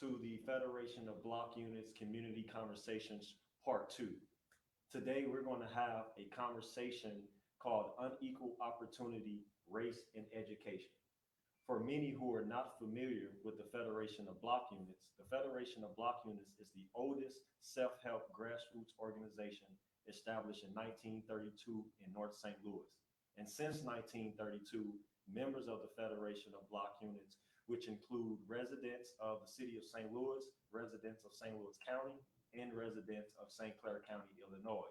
to the Federation of Block Units Community Conversations Part 2. Today, we're going to have a conversation called Unequal Opportunity, Race, and Education. For many who are not familiar with the Federation of Block Units, the Federation of Block Units is the oldest self help grassroots organization established in 1932 in North St. Louis. And since 1932, members of the Federation of Block Units, which include residents of the city of St. Louis, residents of St. Louis County, and residents of St. Clair County, Illinois.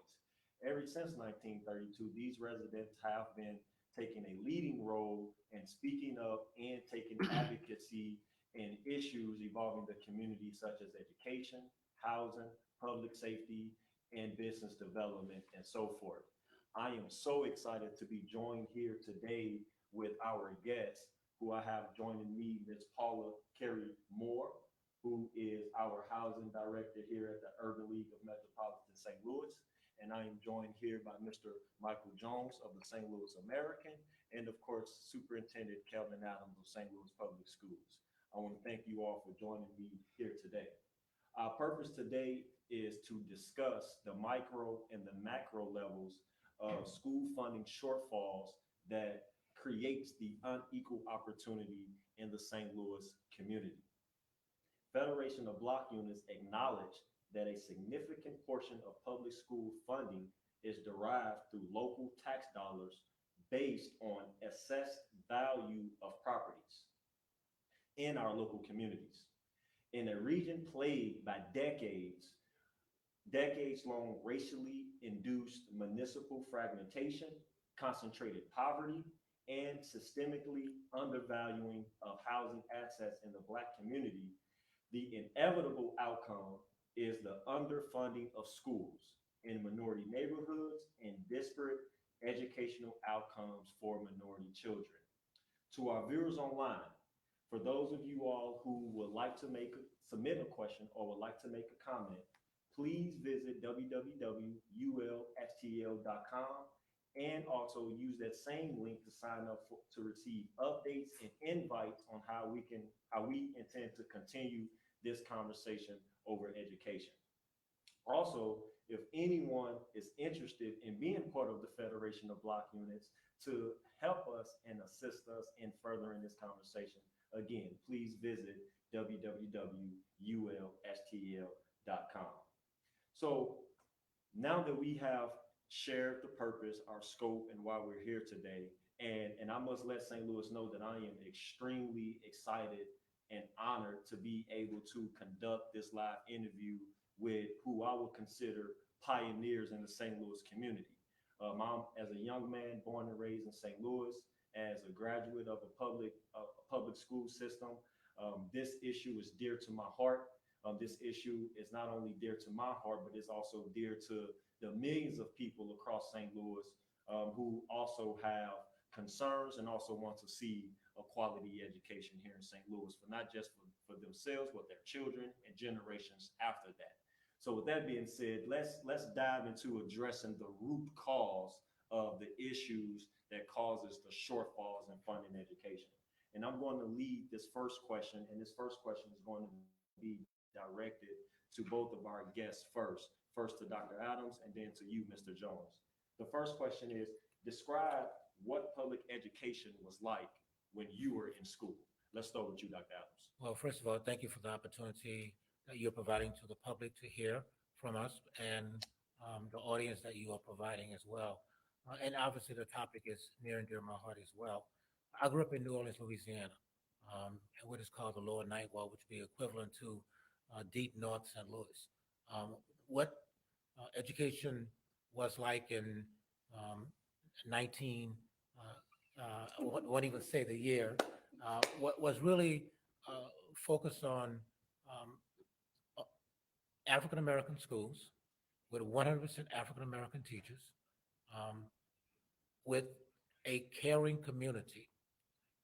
Ever since 1932, these residents have been taking a leading role in speaking up and taking advocacy in issues involving the community, such as education, housing, public safety, and business development, and so forth. I am so excited to be joined here today with our guests, who I have joining me, Ms. Paula Carey Moore, who is our housing director here at the Urban League of Metropolitan St. Louis. And I am joined here by Mr. Michael Jones of the St. Louis American, and of course, Superintendent Kelvin Adams of St. Louis Public Schools. I want to thank you all for joining me here today. Our purpose today is to discuss the micro and the macro levels of school funding shortfalls that creates the unequal opportunity in the St. Louis community. Federation of Block Units acknowledge that a significant portion of public school funding is derived through local tax dollars based on assessed value of properties in our local communities. In a region plagued by decades-long racially induced municipal fragmentation, concentrated poverty, and systemically undervaluing of housing assets in the Black community, the inevitable outcome is the underfunding of schools in minority neighborhoods and disparate educational outcomes for minority children. To our viewers online, for those of you all who would like to submit a question or would like to make a comment, please visit www.ulstl.com and also use that same link to sign up to receive updates and invites on how we intend to continue this conversation over education. Also, if anyone is interested in being part of the Federation of Block Units to help us and assist us in furthering this conversation, again, please visit www.ulstl.com. So now that we have shared the purpose, our scope, and why we're here today, and I must let St. Louis know that I am extremely excited and honored to be able to conduct this live interview with who I would consider pioneers in the St. Louis community. I'm, as a young man born and raised in St. Louis, as a graduate of a public school system, this issue is dear to my heart. This issue is not only dear to my heart, but it's also dear to the millions of people across St. Louis who also have concerns and also want to see a quality education here in St. Louis, for not just for themselves, but their children and generations after that. So with that being said, let's dive into addressing the root cause of the issues that causes the shortfalls in funding education. And I'm going to lead this first question, and this first question is going to be directed to both of our guests first to Dr. Adams and then to you, Mr. Jones. The first question is, describe what public education was like when you were in school. Let's start with you, Dr. Adams. Well, first of all, thank you for the opportunity that you're providing to the public to hear from us, and the audience that you are providing as well. And obviously the topic is near and dear to my heart as well. I grew up in New Orleans, Louisiana, and what is called the Lower Ninth Ward, which would be equivalent to deep North St. Louis. What education was like in 19, I won't even say the year, what was really focused on African-American schools with 100% African-American teachers, with a caring community,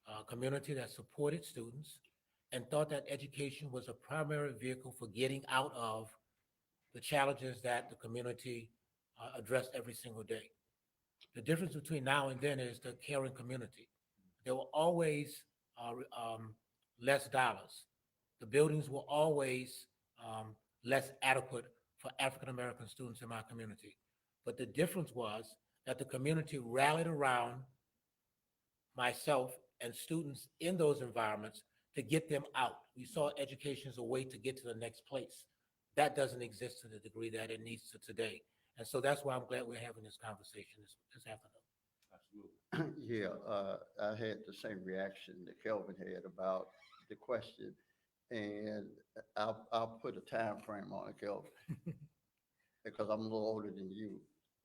a community that supported students and thought that education was a primary vehicle for getting out of the challenges that the community addressed every single day. The difference between now and then is the caring community. There were always less dollars. the buildings were always less adequate for African American students in my community. But the difference was that the community rallied around myself and students in those environments to get them out. We saw education as a way to get to the next place. That doesn't exist to the degree that it needs to today. And so that's why I'm glad we're having this conversation this afternoon. Absolutely. Yeah, I had the same reaction that Kelvin had about the question, and I'll put a time frame on it, Kelvin, because I'm a little older than you.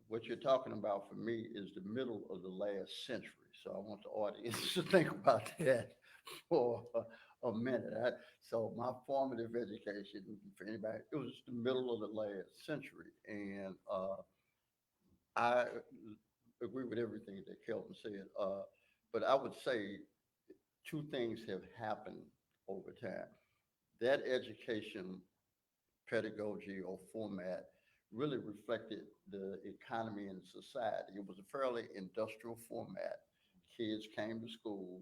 What you're talking about for me is the middle of the last century. So I want the audience to think about that for a minute. So my formative education, for anybody, it was the middle of the last century, and I agree with everything that Kelvin said. But I would say two things have happened over time. That education pedagogy or format really reflected the economy and society. It was a fairly industrial format. Kids came to school,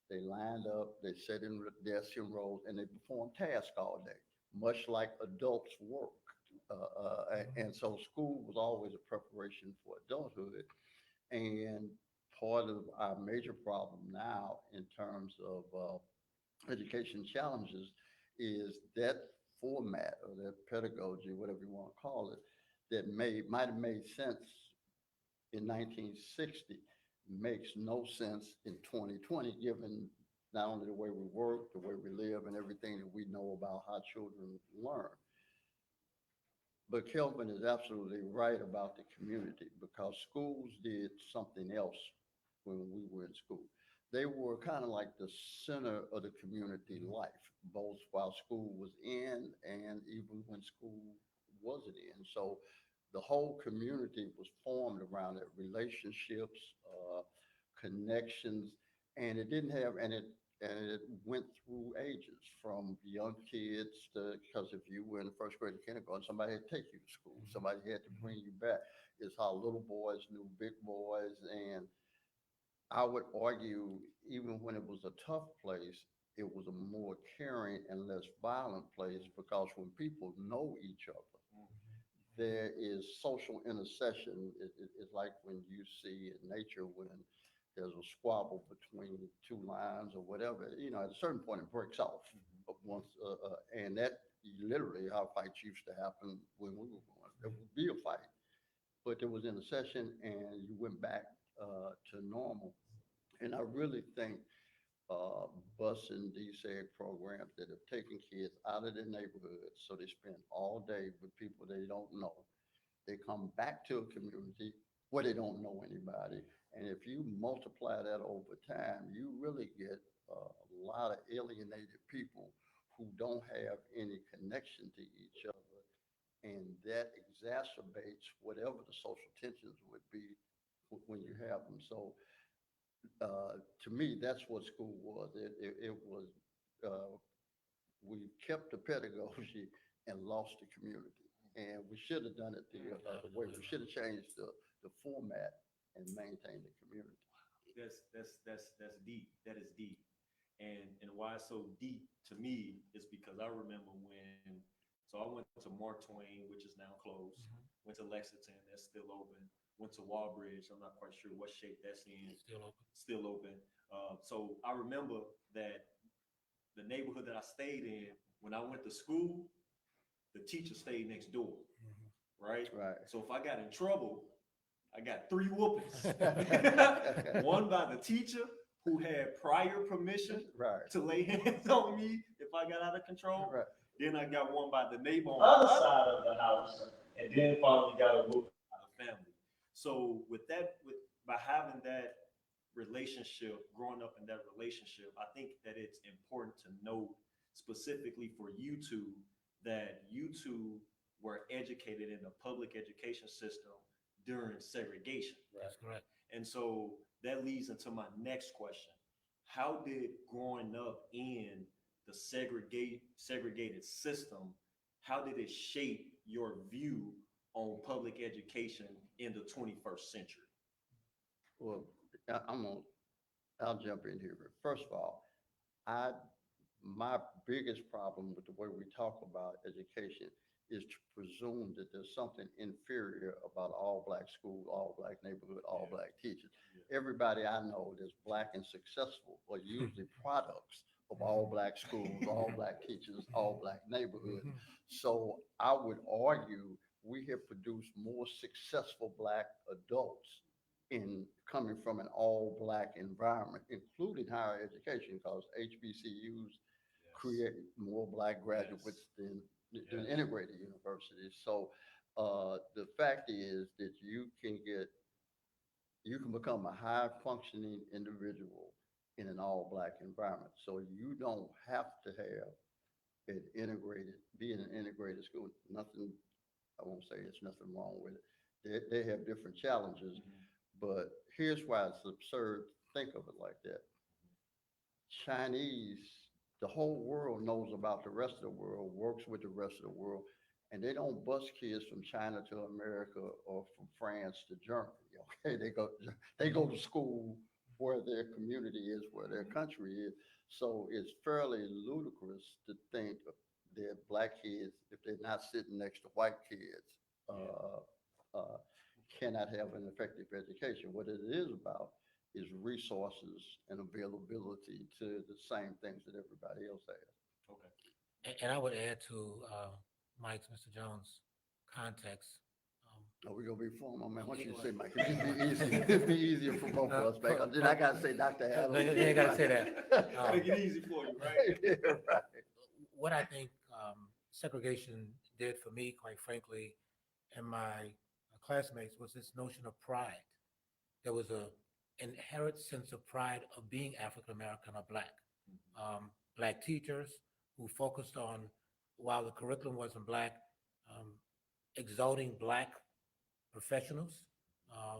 they lined up, they sat in desks and rows, and they performed tasks all day, much like adults work. And so school was always a preparation for adulthood. And part of our major problem now in terms of education challenges is that format or that pedagogy, whatever you want to call it, that might have made sense in 1960 makes no sense in 2020, given not only the way we work, the way we live, and everything that we know about how children learn. But Kelvin is absolutely right about the community because schools did something else when we were in school. They were kind of like the center of the community life, both while school was in and even when school wasn't in. So the whole community was formed around it, relationships, connections, and it didn't have, and it went through ages from young kids to, because if you were in the first grade or kindergarten, somebody had to take you to school, somebody had to bring you back. It's how little boys knew big boys. And I would argue, even when it was a tough place, it was a more caring and less violent place because when people know each other, there is social intercession. It's like when you see in nature when there's a squabble between two lines or whatever, at a certain point it breaks off. But once, and that literally how fights used to happen when we were going. There would be a fight, but there was intercession and you went back to normal. And I really think bus and DSAG programs that have taken kids out of their neighborhoods so they spend all day with people they don't know. They come back to a community where they don't know anybody. And if you multiply that over time, you really get a lot of alienated people who don't have any connection to each other. And that exacerbates whatever the social tensions would be when you have them. So to me, that's what school was. It was, uh, we kept the pedagogy and lost the community. And we should have done it the other way. We should have changed the format and maintained the community. That's deep. That is deep. And why it's so deep to me is because I remember when, so I went to Mark Twain, which is now closed, went to Lexington, that's still open, went to Wallbridge, I'm not quite sure what shape that's in, Still open. still open. So I remember that the neighborhood that I stayed in, when I went to school, the teacher stayed next door, right? Right. So if I got in trouble, I got three whoopings. One by the teacher who had prior permission Right. to lay hands on me if I got out of control. Right. Then I got one by the neighbor on the other side of the house, and then finally got a whooping by the family. So with that, by having that relationship, growing up in that relationship, I think that it's important to note specifically for you two that you two were educated in the public education system during segregation. That's correct. And so that leads into my next question. How did growing up in the segregated system, how did it shape your view on public education in the 21st century? Well, I'm gonna, I'll jump in here. But first of all, I my biggest problem with the way we talk about education is to presume that there's something inferior about all black school, all black neighborhood, all Yeah. black teachers. Yeah. Everybody I know that's black and successful are usually products of all black schools, all black teachers, all black neighborhoods. Mhm. So I would argue we have produced more successful black adults in coming from an all black environment, including higher education, because HBCUs Yes. create more black graduates Yes. than Yes. integrated universities. So the fact is that you can become a high functioning individual in an all black environment. So you don't have to have be in an integrated school. Nothing, I won't say it's nothing wrong with it. They have different challenges, Mhm. but here's why it's absurd to think of it like that. Chinese, the whole world knows about the rest of the world, works with the rest of the world, and they don't bus kids from China to America or from France to Germany. Okay, they go to school where their community is, where their country is. So it's fairly ludicrous to think that black kids, if they're not sitting next to white kids, Yeah. uh, uh, cannot have an effective education. What it is about is resources and availability to the same things that everybody else has. Okay. And I would add to Mike's, Mr. Jones' context. Are we gonna be formal, man? What Yeah, you well, say, Mike? It'd be easier for both of us, man. 'Cause then I gotta say Dr. no, Adams. you ain't gotta say that. Make it easy for you, right? Yeah, right. What I think segregation did for me, quite frankly, and my classmates was this notion of pride. There was a inherent sense of pride of being African American or black. Black teachers who focused on, while the curriculum wasn't black, um, exalting black professionals uh,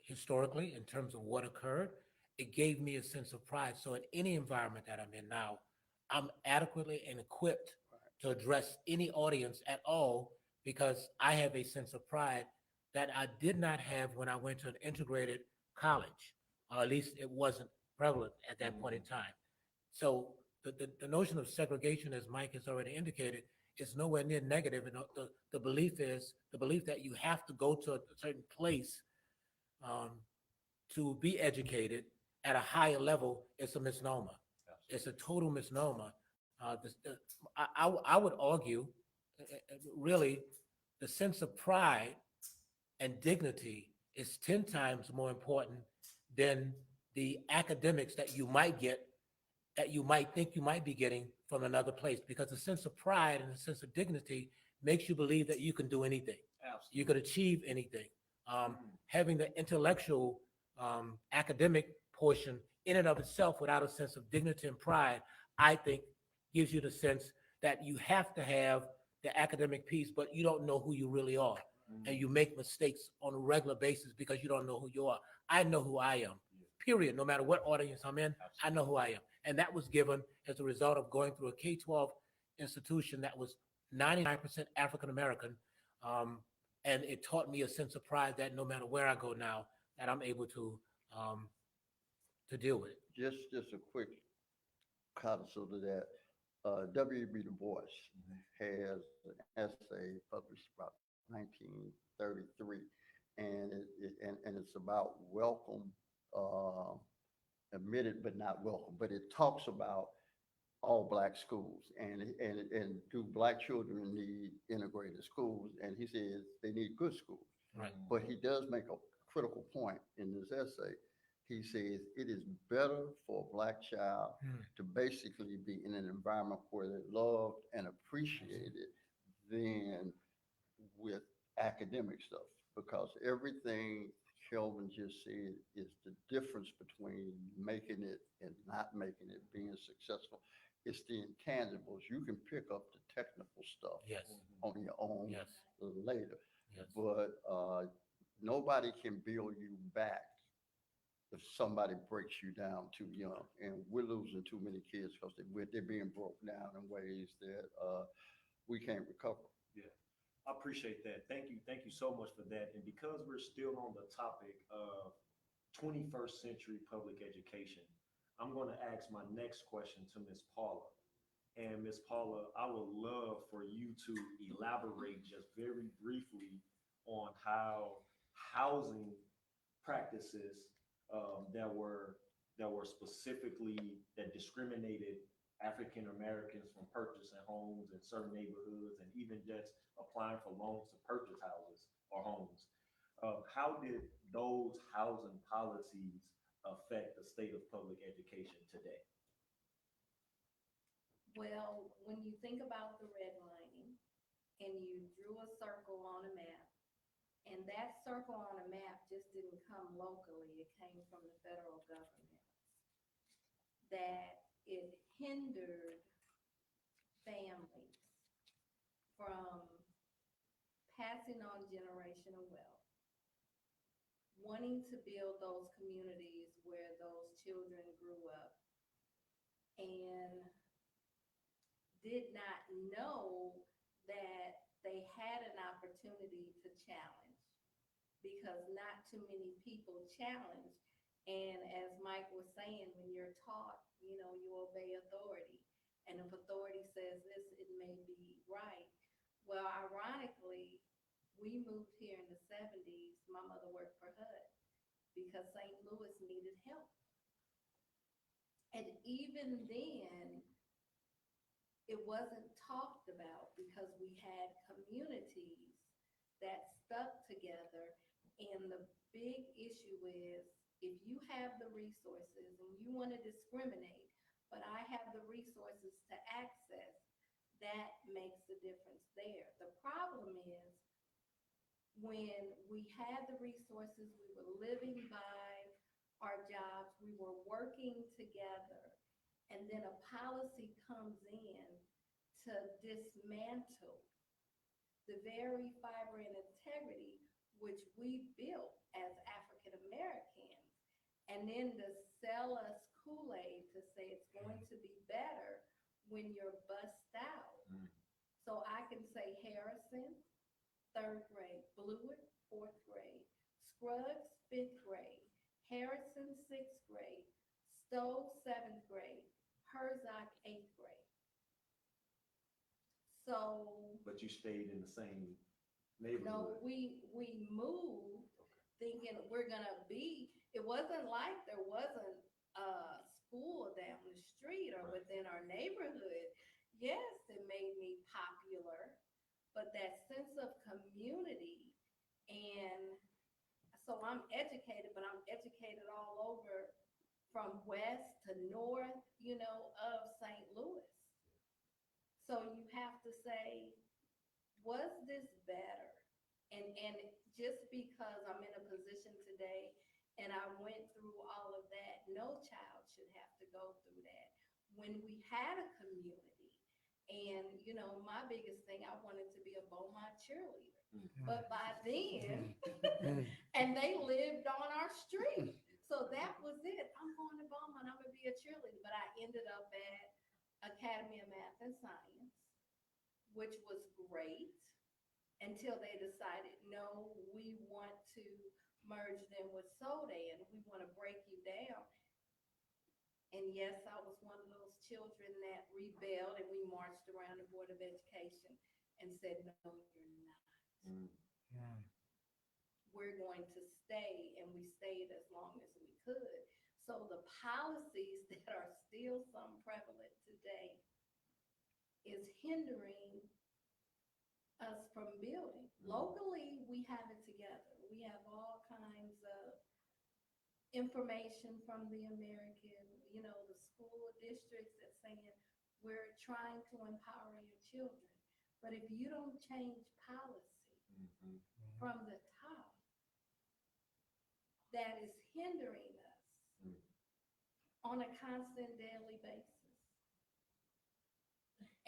historically in terms of what occurred. It gave me a sense of pride. So in any environment that I'm in now, I'm adequately and equipped to address any audience at all because I have a sense of pride that I did not have when I went to an integrated college, or at least it wasn't prevalent at that point in time. So the notion of segregation, as Mike has already indicated, is nowhere near negative. And the belief is the belief that you have to go to a certain place um, to be educated at a higher level is a misnomer. It's a total misnomer. I would argue, really, the sense of pride and dignity is 10 times more important than the academics that you might get, that you might think you might be getting from another place, because a sense of pride and a sense of dignity makes you believe that you can do anything. You could achieve anything. Having the intellectual, academic portion in and of itself without a sense of dignity and pride, I think gives you the sense that you have to have the academic piece, but you don't know who you really are. And you make mistakes on a regular basis because you don't know who you are. I know who I am, period. No matter what audience I'm in, I know who I am. And that was given as a result of going through a K-12 institution that was 99% African American. Um, and it taught me a sense of pride that no matter where I go now, that I'm able um, to deal with it. Just a quick codicil to that. W.B. Du Bois has an essay published about 1933, and it's about welcome, uh, admitted but not welcome. But it talks about all black schools and do black children need integrated schools? And he says they need good schools. Right. But he does make a critical point in this essay. He says it is better for a black child to basically be in an environment where they're loved and appreciated than with academic stuff, because everything Kelvin just said is the difference between making it and not making it, being successful. It's the intangibles. You can pick up the technical stuff Yes. on your own Yes. later, Yes. but nobody can build you back if somebody breaks you down too young. And we're losing too many kids because they're being broke down in ways that we can't recover. Yeah. I appreciate that. Thank you. Thank you so much for that. And because we're still on the topic of 21st century public education, I'm going to ask my next question to Ms. Paula. And Ms. Paula, I would love for you to elaborate just very briefly on how housing practices that were specifically that discriminated African Americans from purchasing homes in certain neighborhoods and even just applying for loans to purchase houses or homes. How did those housing policies affect the state of public education today? Well, when you think about the redlining and you drew a circle on a map, and that circle on a map just didn't come locally, it came from the federal government, that it hindered families from passing on generational wealth, wanting to build those communities where those children grew up, and did not know that they had an opportunity to challenge, because not too many people challenge. And as Mike was saying, when you're taught, you obey authority. And if authority says this, it may be right. Well, ironically, we moved here in the 70s. My mother worked for HUD because St. Louis needed help. And even then, it wasn't talked about because we had communities that stuck together. And the big issue is, if you have the resources and you want to discriminate, but I have the resources to access, that makes a difference there. The problem is, when we had the resources, we were living by our jobs, we were working together, and then a policy comes in to dismantle the very fiber and integrity which we built as African Americans, and then to sell us Kool-Aid to say it's going to be better when you're bussed out. So I can say Harrison, 3rd grade, Blewett, 4th grade, Scruggs, 5th grade, Harrison, 6th grade, Stowe, 7th grade, Herzog, 8th grade. So. But you stayed in the same No, neighborhood. we moved thinking we're gonna be, it wasn't like there wasn't a school down the street or within our neighborhood. Yes, it made me popular, but that sense of community, and so I'm educated, but I'm educated all over from west to north, of St. Louis. So you have to say, was this better? And just because I'm in a position today and I went through all of that, no child should have to go through that. When we had a community, and my biggest thing, I wanted to be a Beaumont cheerleader. But by then, and they lived on our street. So that was it. I'm going to Beaumont, I'm gonna be a cheerleader. But I ended up at Academy of Math and Science, which was great, until they decided, no, we want to merge them with Soday, and we want to break you down. And yes, I was one of those children that rebelled, and we marched around the Board of Education and said, no, you're not. We're going to stay, and we stayed as long as we could. So the policies that are still some prevalent today is hindering us from building. Locally, we have it together. We have all kinds of information from the American, the school districts that's saying we're trying to empower your children. But if you don't change policy from the top, that is hindering us on a constant daily basis.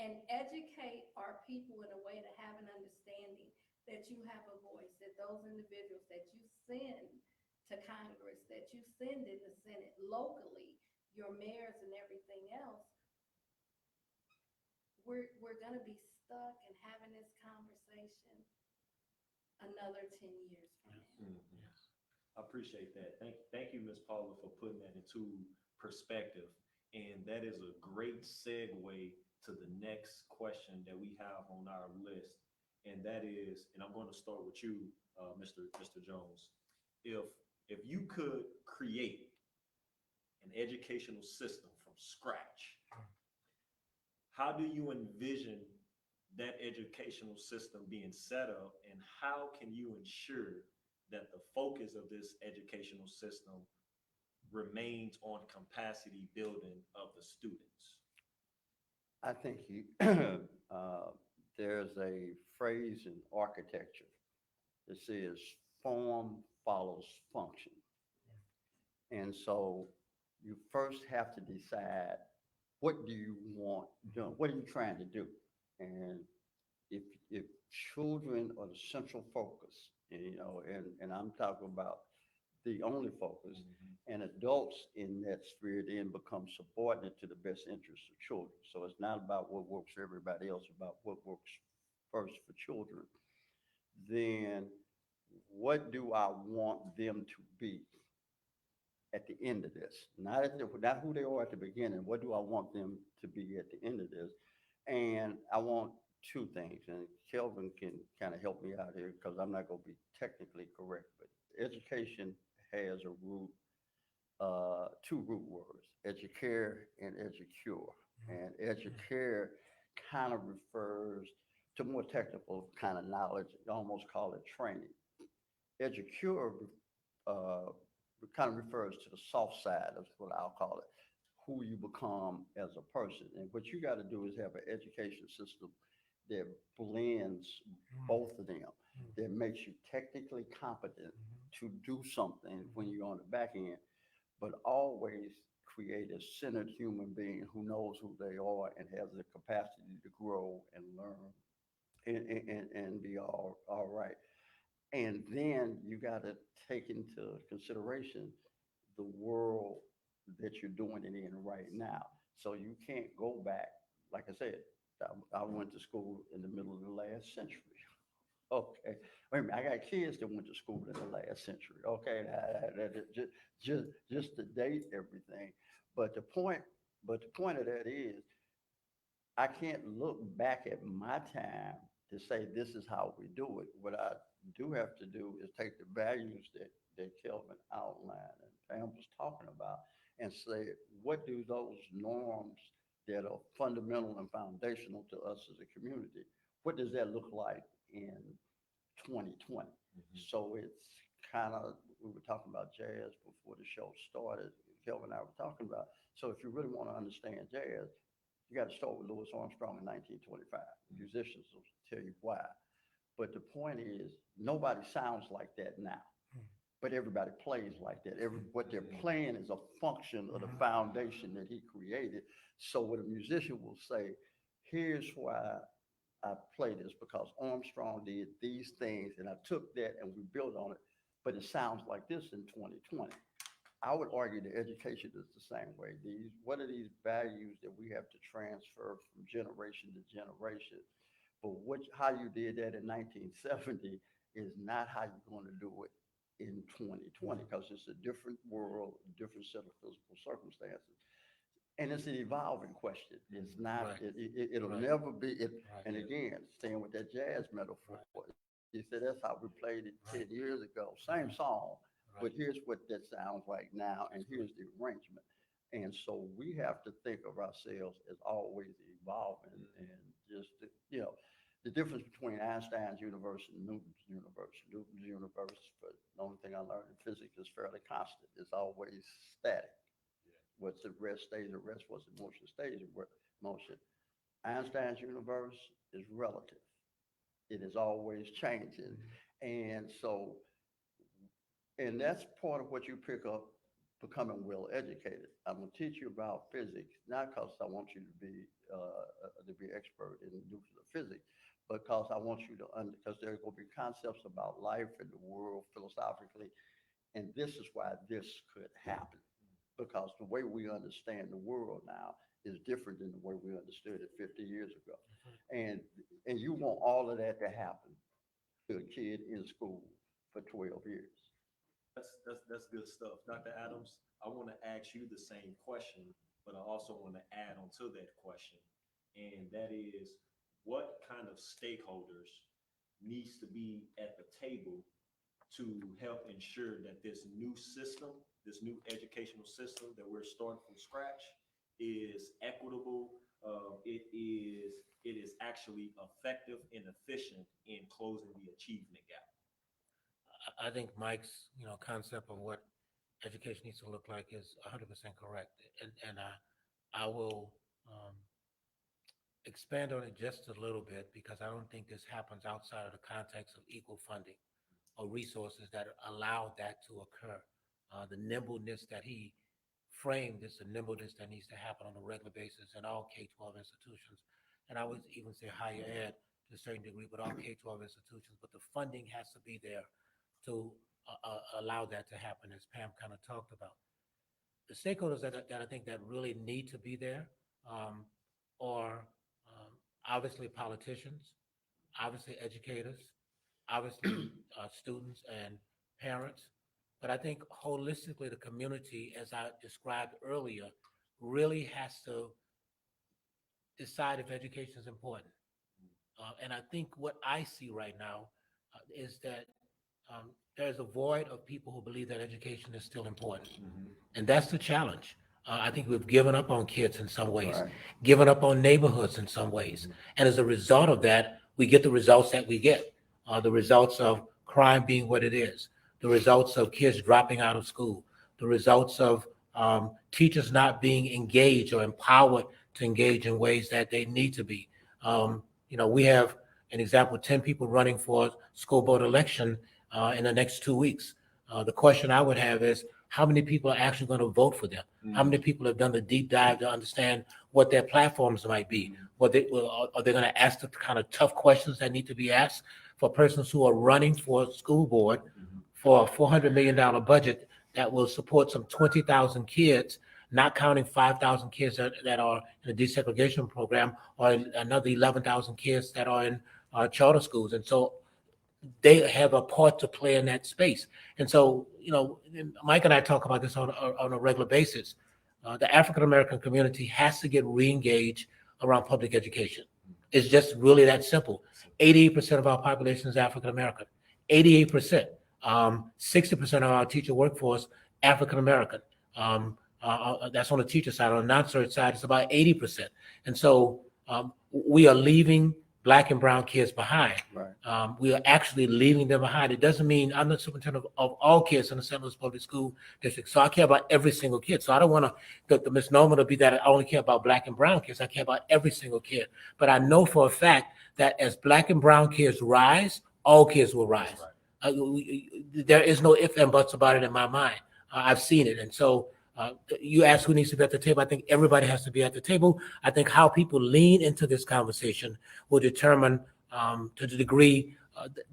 And educate our people in a way to have an understanding that you have a voice, that those individuals that you send to Congress, that you send in the Senate locally, your mayors and everything else, we're going to be stuck and having this conversation another 10 years from now. Yes. I appreciate that. Thank you, Ms. Paula, for putting that into perspective. And that is a great segue to the next question that we have on our list. And that is, and I'm going to start with you, Mr. Jones. If you could create an educational system from scratch, how do you envision that educational system being set up, and how can you ensure that the focus of this educational system remains on capacity building of the students? I think you, there's a phrase in architecture that says form follows function. And so you first have to decide, what do you want done? What are you trying to do? And if children are the central focus, and I'm talking about the only focus, and adults in that sphere then become subordinate to the best interests of children. So it's not about what works for everybody else, about what works first for children. Then what do I want them to be at the end of this? Not who they are at the beginning. What do I want them to be at the end of this? And I want two things, and Kelvin can kind of help me out here because I'm not going to be technically correct, but education has a root, two root words, educare and educure. And educare kind of refers to more technical kind of knowledge, almost call it training. Educure uh, kind of refers to the soft side of what I'll call it, who you become as a person. And what you got to do is have an education system that blends both of them, that makes you technically competent to do something when you're on the back end, but always create a centered human being who knows who they are and has the capacity to grow and learn and be all right. And then you got to take into consideration the world that you're doing it in right now. So you can't go back. Like I said, I went to school in the middle of the last century. Okay, wait a minute. I got kids that went to school in the last century. Okay, just to date everything. But the point, of that is, I can't look back at my time to say this is how we do it. What I do have to do is take the values that Kelvin outlined and Pam was talking about and say, what do those norms that are fundamental and foundational to us as a community, what does that look like in 2020? So it's kind of, we were talking about jazz before the show started. Kelvin and I were talking about, so if you really want to understand jazz, you got to start with Louis Armstrong in 1925. Musicians will tell you why. But the point is, nobody sounds like that now, but everybody plays like that. What they're playing is a function of the foundation that he created. So what a musician will say, here's why I play this, because Armstrong did these things and I took that and we built on it, but it sounds like this in 2020. I would argue that education is the same way. What are these values that we have to transfer from generation to generation? But how you did that in 1970 is not how you're going to do it in 2020, because it's a different world, different set of physical circumstances. And it's an evolving question. It's not, Right. it'll Right. never be, Right. and again, staying with that jazz metaphor, he said, that's how we played it 10 years ago. Same song, but here's what that sounds like now, and here's the arrangement. And so we have to think of ourselves as always evolving, and just, the difference between Einstein's universe and Newton's universe. Newton's universe, but the only thing I learned in physics is fairly constant. It's always static. What's at rest stays at rest, what's in motion stays in motion. Einstein's universe is relative. It is always changing. And so, and that's part of what you pick up becoming well educated. I'm going to teach you about physics, not because I want you to be expert in nuclear physics, but because I want you to because there are going to be concepts about life and the world philosophically, and this is why this could happen, because the way we understand the world now is different than the way we understood it 50 years ago. And you want all of that to happen to a kid in school for 12 years. That's good stuff. Dr. Adams, I want to ask you the same question, but I also want to add on to that question. and that is what kind of stakeholders needs to be at the table to help ensure that this new system, this new educational system that we're starting from scratch is equitable. It is actually effective and efficient in closing the achievement gap. I think Mike's, concept of what education needs to look like is 100% correct. And I will expand on it just a little bit because I don't think this happens outside of the context of equal funding or resources that allow that to occur. The nimbleness that he framed is the nimbleness that needs to happen on a regular basis in all K-12 institutions. And I would even say higher ed to a certain degree, but all K-12 institutions. But the funding has to be there to allow that to happen, as Pam kind of talked about. The stakeholders that I think that really need to be there are obviously politicians, obviously educators, obviously students and parents. But I think holistically, the community, as I described earlier, really has to decide if education is important. And I think what I see right now is that there's a void of people who believe that education is still important. And that's the challenge. I think we've given up on kids in some ways, Right. given up on neighborhoods in some ways. And as a result of that, we get the results that we get, the results of crime being what it is, the results of kids dropping out of school, the results of teachers not being engaged or empowered to engage in ways that they need to be. We have an example, 10 people running for school board election in the next 2 weeks. The question I would have is, how many people are actually going to vote for them? How many people have done the deep dive to understand what their platforms might be? Are they going to ask the kind of tough questions that need to be asked for persons who are running for school board for a $400 million budget that will support some 20,000 kids, not counting 5,000 kids that are in the desegregation program, or another 11,000 kids that are in charter schools. And so they have a part to play in that space. And so, Mike and I talk about this on a regular basis. The African-American community has to get re-engaged around public education. It's just really that simple. 88% of our population is African-American. 88%. 60% of our teacher workforce, African-American. That's on the teacher side. On the non-cert side, it's about 80%. And so we are leaving Black and brown kids behind. Right. We are actually leaving them behind. It doesn't mean I'm the superintendent of all kids in the St. Louis Public School District. So I care about every single kid. So I don't want the misnomer to be that I only care about Black and brown kids. I care about every single kid. But I know for a fact that as Black and brown kids rise, all kids will rise. There is no ifs and buts about it in my mind. I've seen it. And so you ask who needs to be at the table. I think everybody has to be at the table. I think how people lean into this conversation will determine to the degree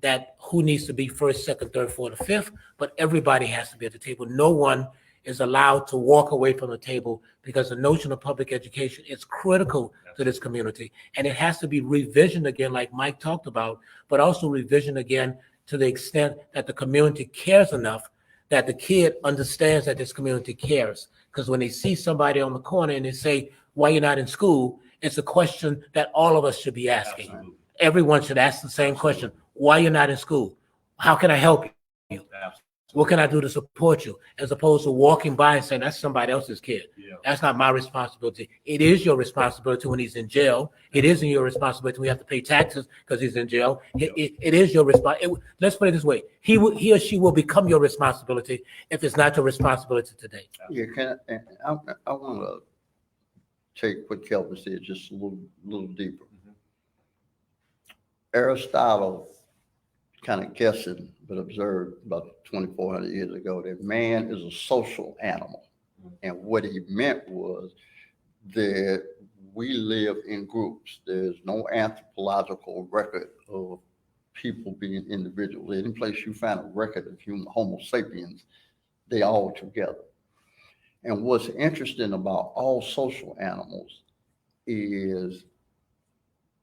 that who needs to be first, second, third, fourth, or fifth, but everybody has to be at the table. No one is allowed to walk away from the table because the notion of public education is critical to this community. And it has to be revisioned again, like Mike talked about, but also revisioned again to the extent that the community cares enough that the kid understands that this community cares. Because when they see somebody on the corner and they say, why you're not in school, it's a question that all of us should be asking. Absolutely. Everyone should ask the same question. Why you're not in school? How can I help you? Absolutely. What can I do to support you? As opposed to walking by and saying, that's somebody else's kid. Yeah. That's not my responsibility. It is your responsibility when he's in jail. It isn't your responsibility when you have to pay taxes because he's in jail. It is your responsibility. Let's put it this way. He or she will become your responsibility if it's not your responsibility today. Yeah, I want to take what Kelvin said just a little deeper. Aristotle, kind of guessing, but observed about 2,400 years ago that man is a social animal. And what he meant was that we live in groups. There's no anthropological record of people being individuals. Any place you find a record of human Homo sapiens, they all together. And what's interesting about all social animals is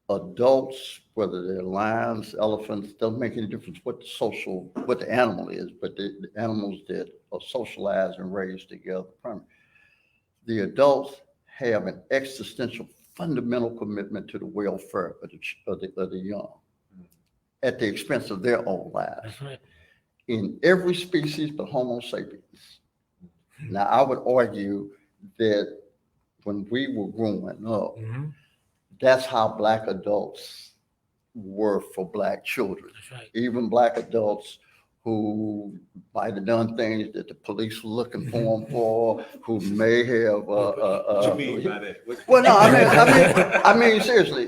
adults, whether they're lions, elephants, doesn't make any difference what the animal is, but the animals that are socialized and raised together. The adults have an existential fundamental commitment to the welfare of the young at the expense of their own lives That's right. in every species but Homo sapiens. Now, I would argue that when we were growing up, Mhm. that's how Black adults were for Black children. That's right. Even Black adults who might have done things that the police were looking for them for, who may have. What you mean by that? Well, no, I mean, seriously.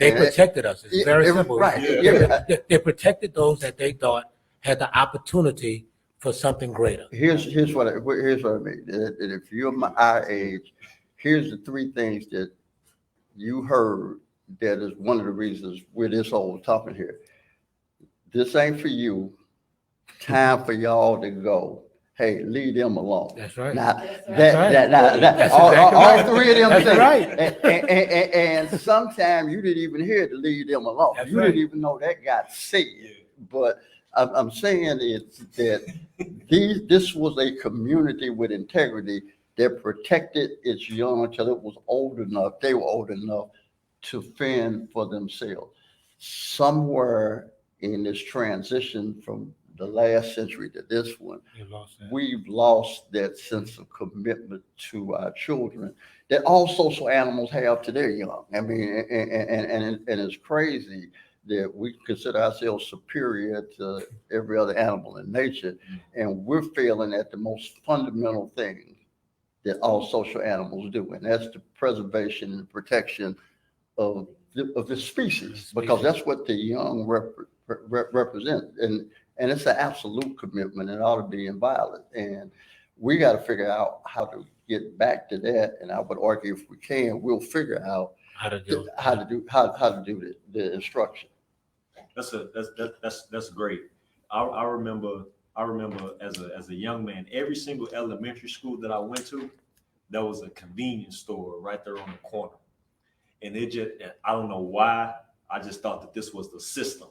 They protected us. It's very simple. Right. Yeah. Yeah. They protected those that they thought had the opportunity for something greater. Here's what I mean. That if you're our age, here's the three things that you heard that is one of the reasons we're this old talking here. This ain't for you. Time for y'all to go. Hey, leave them alone. That's right. Now, That's right. That's all exactly three of them That's things. right. And sometimes you didn't even hear to leave them alone. That's You right. didn't even know that got said. But I'm saying it's that this was a community with integrity that protected its young until it was old enough. They were old enough to fend for themselves. Somewhere in this transition from the last century to this one, You lost that. we've lost that sense of commitment to our children that all social animals have to their young. I mean, and it's crazy that we consider ourselves superior to every other animal in nature, and we're failing at the most fundamental thing that all social animals do, and that's the preservation and protection of the species, because that's what the young represent, and it's an absolute commitment. It ought to be inviolate, and we got to figure out how to get back to that. And I would argue, if we can, we'll figure out How to do it. how to do the instruction. That's great. I remember as a young man, every single elementary school that I went to, there was a convenience store right there on the corner. And I don't know why, I just thought that this was the system,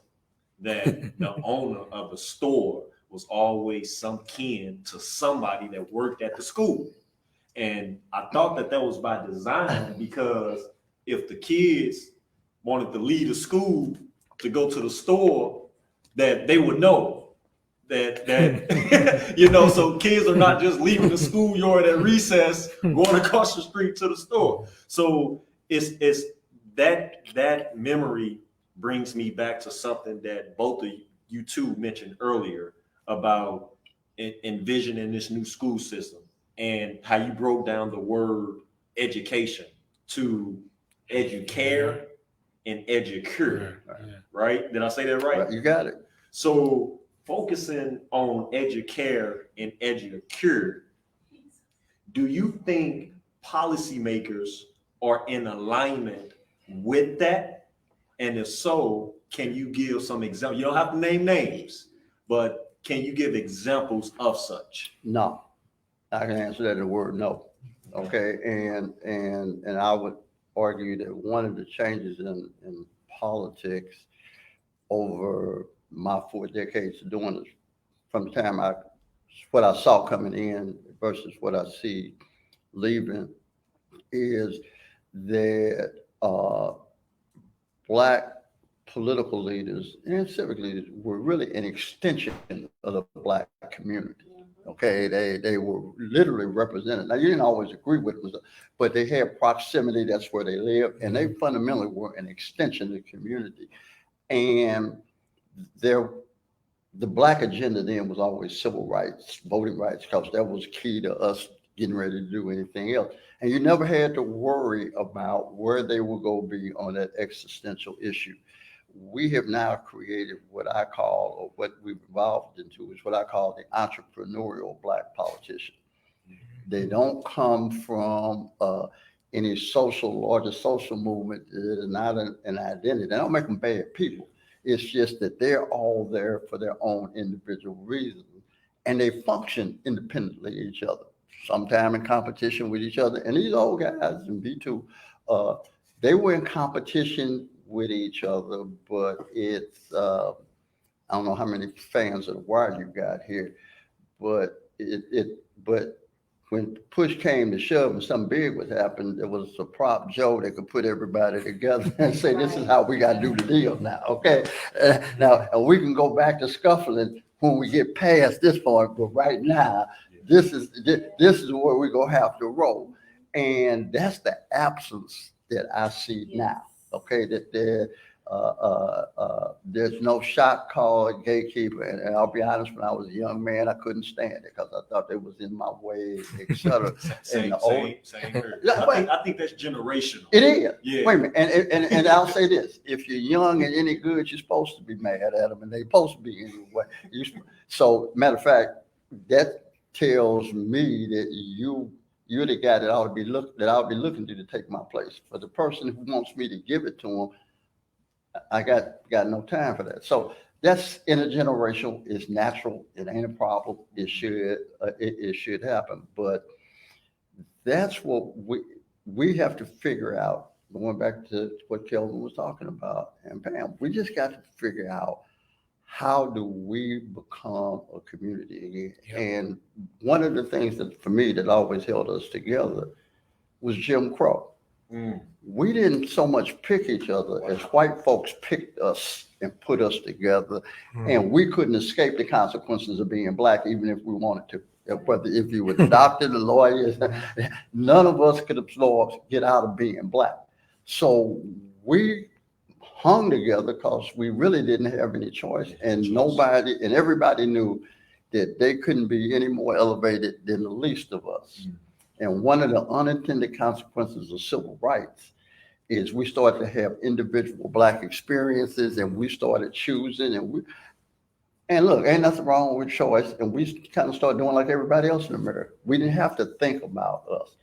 that the owner of the store was always some kin to somebody that worked at the school. And I thought that was by design, because if the kids wanted to leave the school to go to the store, that they would know that so kids are not just leaving the schoolyard at recess, going across the street to the store. So it's that memory brings me back to something that both of you two mentioned earlier about envisioning this new school system, and how you broke down the word education to educare and educure. Right? Did I say that right? You got it. So focusing on educare and educure, do you think policymakers are in alignment with that? And if so, can you give some examples? You don't have to name names, but can you give examples of such? No, I can answer that in a word, no. Okay, and I would argue that one of the changes in politics over my 4 decades of doing this, from the time what I saw coming in versus what I see leaving, is that Black political leaders and civic leaders were really an extension of the Black community. Okay, they were literally represented. Now, you didn't always agree with them, but they had proximity. That's where they lived, and they fundamentally were an extension of the community. And the Black agenda then was always civil rights, voting rights, because that was key to us getting ready to do anything else. And you never had to worry about where they were going to be on that existential issue. We have now created what I call, or what we've evolved into, is what I call the entrepreneurial Black politician. They don't come from any larger social movement. It is not an identity. They don't make them bad people. It's just that they're all there for their own individual reasons, and they function independently of each other, sometimes in competition with each other. And these old guys in B2, they were in competition with each other, but it's, I don't know how many fans of The Wire you got here, but when push came to shove and something big would happen, there was a prop Joe that could put everybody together and say, this is how we got to do the deal now, okay? Now, and we can go back to scuffling when we get past this point, but right now, this is where we're going to have to roll. And that's the absence that I see now, okay? That there's no shot call gatekeeper. And I'll be honest, when I was a young man, I couldn't stand it because I thought it was in my way, et cetera. Same here. Yeah, I think that's generational. It is. Yeah. Wait a minute. And I'll say this. If you're young and any good, you're supposed to be mad at them and they're supposed to be anyway. So matter of fact, that tells me that you're the guy that I'll be looking to take my place. For the person who wants me to give it to him, I got no time for that. So that's intergenerational. It's natural. It ain't a problem. It should happen. But that's what we have to figure out. Going back to what Kelvin was talking about, and Pam, we just got to figure out how do we become a community again. Yep. And one of the things that for me that always held us together was Jim Crow. We didn't so much pick each other as white folks picked us and put us together, and we couldn't escape the consequences of being black, even if we wanted to. Whether if you were the doctor, the lawyers, none of us could get out of being black. So we hung together because we really didn't have any choice, and everybody knew that they couldn't be any more elevated than the least of us. And one of the unintended consequences of civil rights is we started to have individual black experiences, and we started choosing, and look, ain't nothing wrong with choice. And we kind of started doing like everybody else in America. We didn't have to think about us.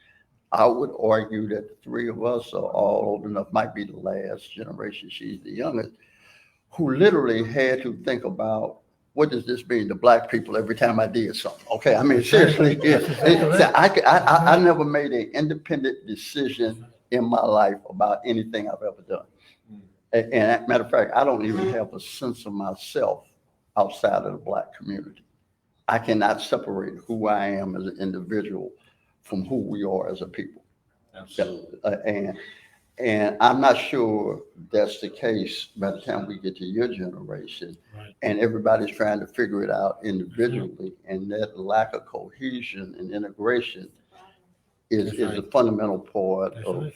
I would argue that the three of us are all old enough, might be the last generation, she's the youngest, who literally had to think about, what does this mean to black people every time I did something? Okay, I mean, seriously, I never made an independent decision in my life about anything I've ever done. And as a matter of fact, I don't even have a sense of myself outside of the black community. I cannot separate who I am as an individual from who we are as a people. Absolutely. And I'm not sure that's the case by the time we get to your generation. Right. And everybody's trying to figure it out individually. And that lack of cohesion and integration is a fundamental part of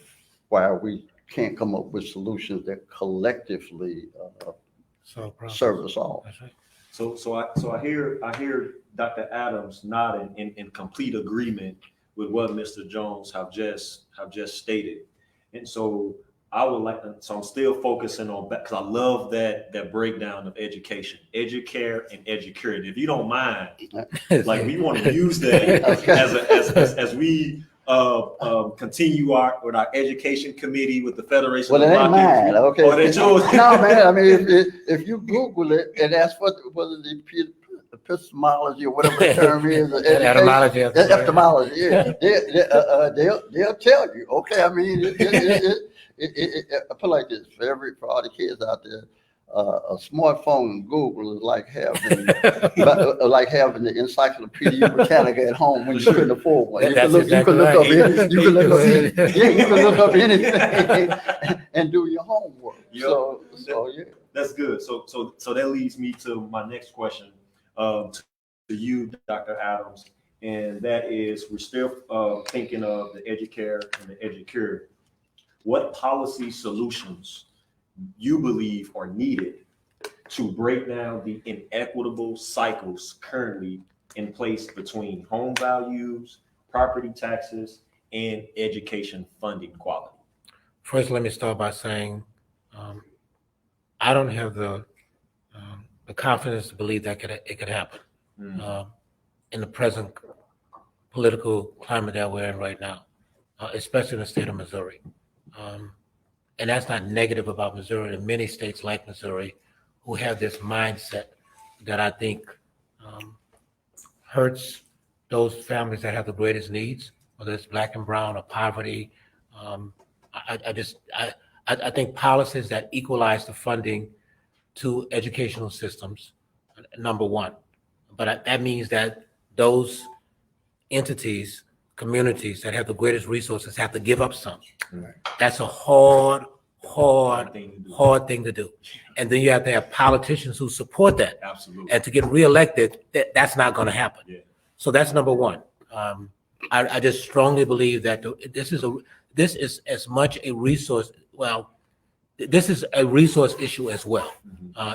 why we can't come up with solutions that collectively serve us all. That's right. So I hear Dr. Adams nodding in complete agreement with what Mr. Jones have just stated. And so I'm still focusing on, because I love that breakdown of education, educare and educure. And if you don't mind, like we want to use that as we continue with our education committee with the Federation. Well, it ain't mine, okay? Oh, that's yours. No, man. I mean, if you Google it and ask whether the epistemology or whatever the term is, Etymology. Etymology, yeah. They'll tell you. Okay, I mean, I put it like this for all the kids out there. A smartphone and Google is like having the Encyclopedia Britannica at home when you couldn't afford one. You can look up anything and do your homework. Yep. So yeah. That's good. So that leads me to my next question to you, Dr. Adams, and that is, we're still thinking of the educare and the educure. What policy solutions you believe are needed to break down the inequitable cycles currently in place between home values, property taxes, and education funding quality? First, let me start by saying I don't have the confidence to believe that it could happen in the present political climate that we're in right now, especially in the state of Missouri. And that's not negative about Missouri. There are many states like Missouri who have this mindset that I think hurts those families that have the greatest needs, whether it's black and brown or poverty. I think policies that equalize the funding to educational systems, number one. But that means that those entities communities that have the greatest resources have to give up some. Right. That's a hard thing to do. thing to do. And then you have to have politicians who support that. Absolutely. And to get reelected, that's not going to happen. Yeah. So that's number one. I just strongly believe that this is as much a resource. Well, this is a resource issue as well.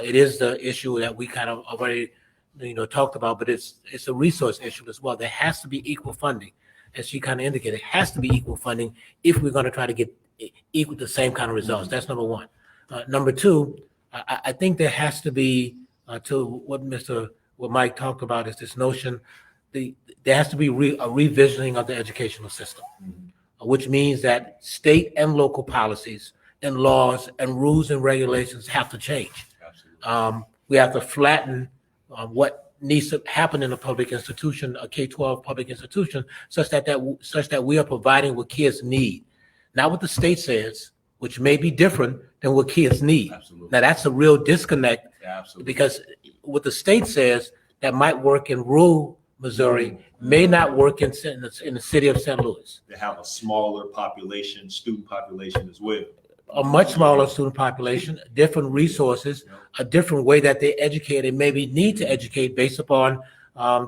It is the issue that we kind of already, talked about, but it's a resource issue as well. There has to be equal funding, as she kind of indicated. It has to be equal funding if we're going to try to get equal the same kind of results. That's number one. Number two, I think there has to be to what Mike talked about is this notion. There has to be a revisiting of the educational system, which means that state and local policies and laws and rules and regulations have to change. We have to flatten what needs to happen in a public institution, a K-12 public institution, such that we are providing what kids need, not what the state says, which may be different than what kids need. Absolutely. Now that's a real disconnect. Absolutely. Because what the state says that might work in rural Missouri may not work in the city of St. Louis. They have a smaller population, student population as well. A much smaller student population, different resources, a different way that they educate and maybe need to educate based upon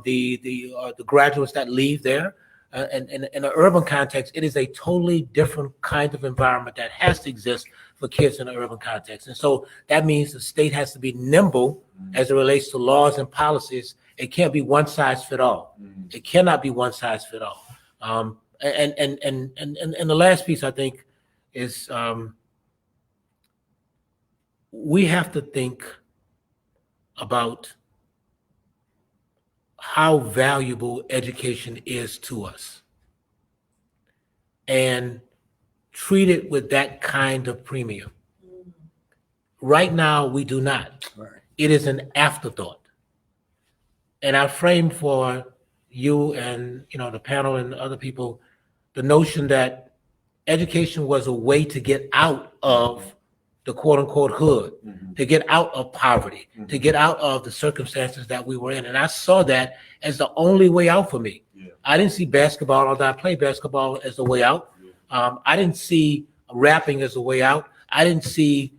the graduates that leave there. And in an urban context, it is a totally different kind of environment that has to exist for kids in an urban context. And so that means the state has to be nimble as it relates to laws and policies. It can't be one size fit all. It cannot be one size fit all. And the last piece I think is we have to think about how valuable education is to us and treat it with that kind of premium. Right now, we do not. Right. It is an afterthought. And I framed for you and the panel and other people the notion that education was a way to get out of the quote unquote hood, to get out of poverty, to get out of the circumstances that we were in. And I saw that as the only way out for me. Yeah. I didn't see basketball, although I played basketball, as the way out. I didn't see rapping as a way out. I didn't see,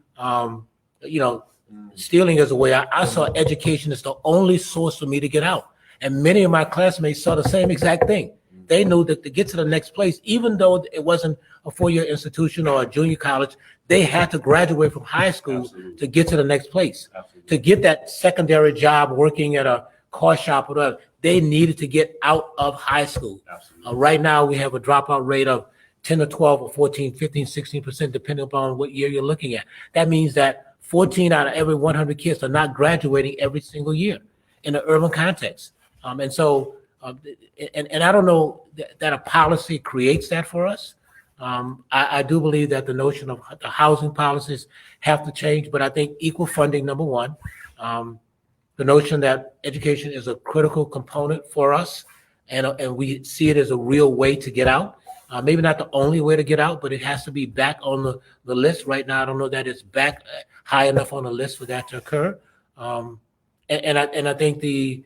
stealing as a way out. I saw education as the only source for me to get out. And many of my classmates saw the same exact thing. They knew that to get to the next place, even though it wasn't a four-year institution or a junior college, they had to graduate from high school Absolutely. to get to the next place. Absolutely. To get that secondary job working at a car shop or whatever, they needed to get out of high school. Absolutely. Right now, we have a dropout rate of 10 or 12 or 14, 15, 16%, depending upon what year you're looking at. That means that 14 out of every 100 kids are not graduating every single year in the urban context. And so, and I don't know that a policy creates that for us. I do believe that the notion of the housing policies have to change, but I think equal funding, number one, the notion that education is a critical component for us, and we see it as a real way to get out. Maybe not the only way to get out, but it has to be back on the list. Right now, I don't know that it's back high enough on the list for that to occur. And I think the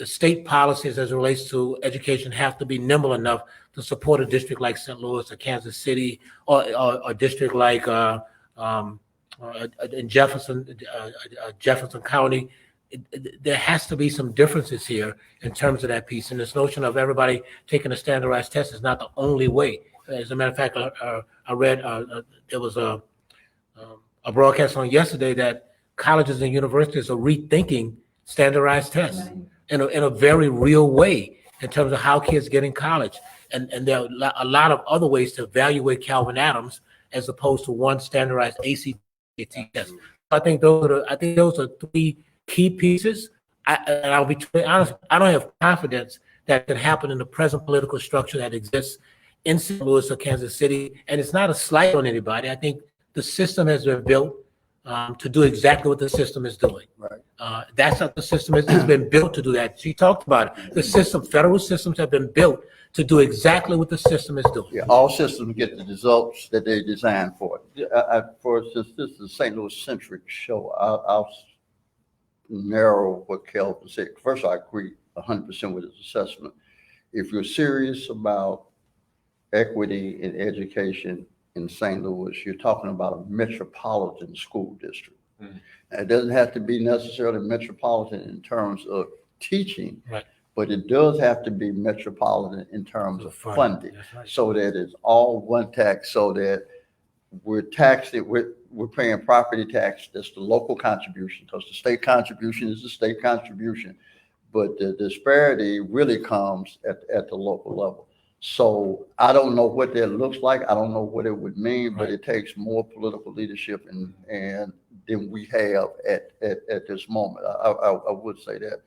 state policies as it relates to education have to be nimble enough to support a district like St. Louis or Kansas City or a district like in Jefferson County. There has to be some differences here in terms of that piece. And this notion of everybody taking a standardized test is not the only way. As a matter of fact, I read there was a broadcast on yesterday that colleges and universities are rethinking standardized tests in a very real way in terms of how kids get in college. And there are a lot of other ways to evaluate Calvin Adams as opposed to one standardized ACT test. I think those are three key pieces. And I'll be honest, I don't have confidence that can happen in the present political structure that exists in St. Louis or Kansas City. And it's not a slight on anybody. I think the system has been built to do exactly what the system is doing. Right. That's what the system is. It's been built to do that. She talked about it. The system, federal systems have been built to do exactly what the system is doing. Yeah, all systems get the results that they're designed for. For instance, this is a St. Louis centric show. I'll narrow what Kelvin said. First, I agree 100% with his assessment. if you're serious about equity in education in St. Louis, you're talking about a metropolitan school district. Mm. It doesn't have to be necessarily metropolitan in terms of teaching, Right. but it does have to be metropolitan in terms of funding, That's right. so that it's all one tax, so that we're taxing, we're paying property tax. That's the local contribution, because the state contribution is the state contribution. But the disparity really comes at the local level. So I don't know what that looks like. I don't know what it would mean, but Right. it takes more political leadership and than we have at this moment. I would say that.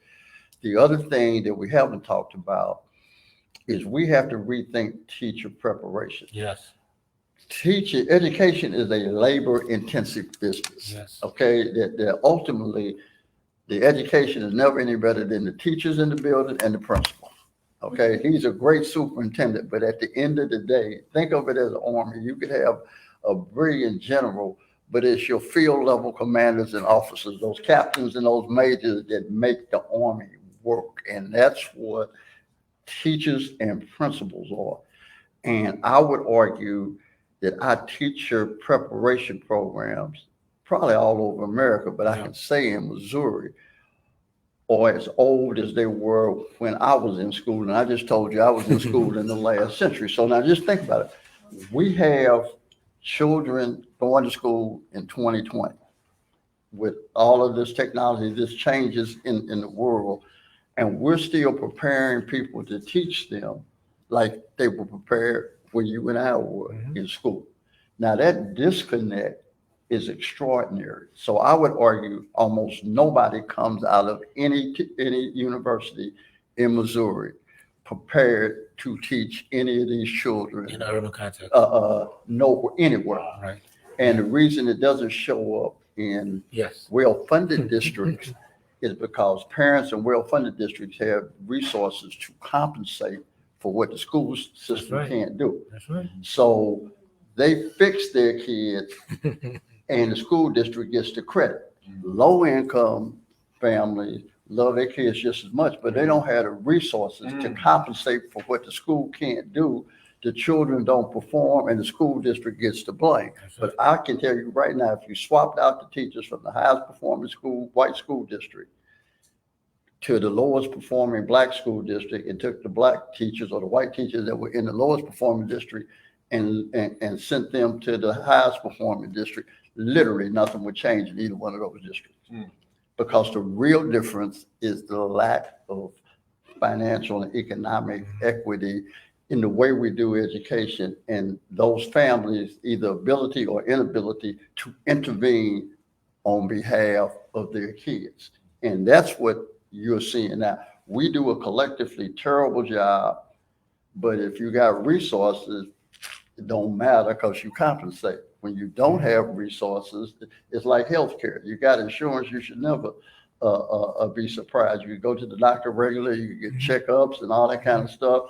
The other thing that we haven't talked about is we have to rethink teacher preparation. Yes, Teacher education is a labor intensive business. yes. Okay, that ultimately the education is never any better than the teachers in the building and the principal. Okay, he's a great superintendent, but at the end of the day, think of it as an army. You could have a brilliant general, but it's your field level commanders and officers, those captains and those majors, that make the army work. And that's what teachers and principals are. And I would argue that our teacher preparation programs, probably all over America, but I can say in Missouri, are as old as they were when I was in school. And I just told you I was in school in the last century. So now just think about it. We have children going to school in 2020 with all of this technology, this changes in the world. And we're still preparing people to teach them like they were prepared when you and I were in school. Now that disconnect is extraordinary. So I would argue almost nobody comes out of any university in Missouri prepared to teach any of these children In an urban context. nowhere, anywhere. Right. And the reason it doesn't show up in Yes. well-funded districts is because parents in well-funded districts have resources to compensate for what the school system right. can't do. That's right. So they fix their kids and the school district gets the credit. Low-income families love their kids just as much, but they don't have the resources to compensate for what the school can't do. The children don't perform and the school district gets the blame. But I can tell you right now, if you swapped out the teachers from the highest performing school, white school district, to the lowest performing black school district, and took the black teachers or the white teachers that were in the lowest performing district and sent them to the highest performing district, literally nothing would change in either one of those districts. Because the real difference is the lack of financial and economic equity in the way we do education, and those families' either ability or inability to intervene on behalf of their kids. And that's what you're seeing now. We do a collectively terrible job, but if you got resources, it don't matter because you compensate. When you don't have resources, it's like healthcare. You got insurance, you should never be surprised. You go to the doctor regularly, you get checkups and all that kind of stuff.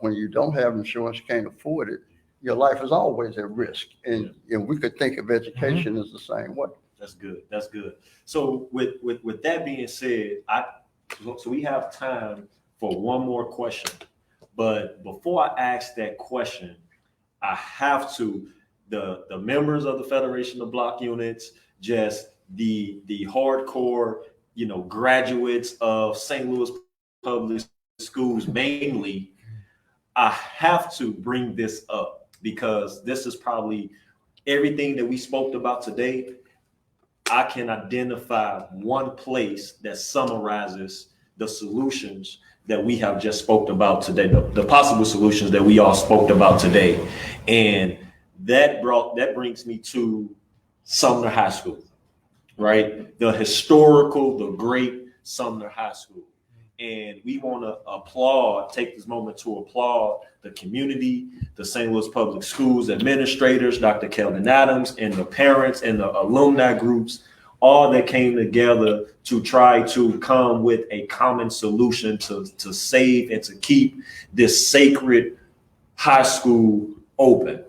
When you don't have insurance, you can't afford it, your life is always at risk. And we could think of education as the same way. That's good. That's good. So with that being said, so we have time for one more question. But before I ask that question, I have to, the members of the Federation of Block Units, just the hardcore, graduates of St. Louis Public Schools mainly, I have to bring this up because this is probably everything that we spoke about today. I can identify one place that summarizes the solutions that we have just spoke about today, the possible solutions that we all spoke about today. And that brings me to Sumner High School, right? The great Sumner High School. And we want to take this moment to applaud the community, the St. Louis Public Schools administrators, Dr. Kelvin Adams, and the parents and the alumni groups, all that came together to try to come with a common solution to save and to keep this sacred high school open.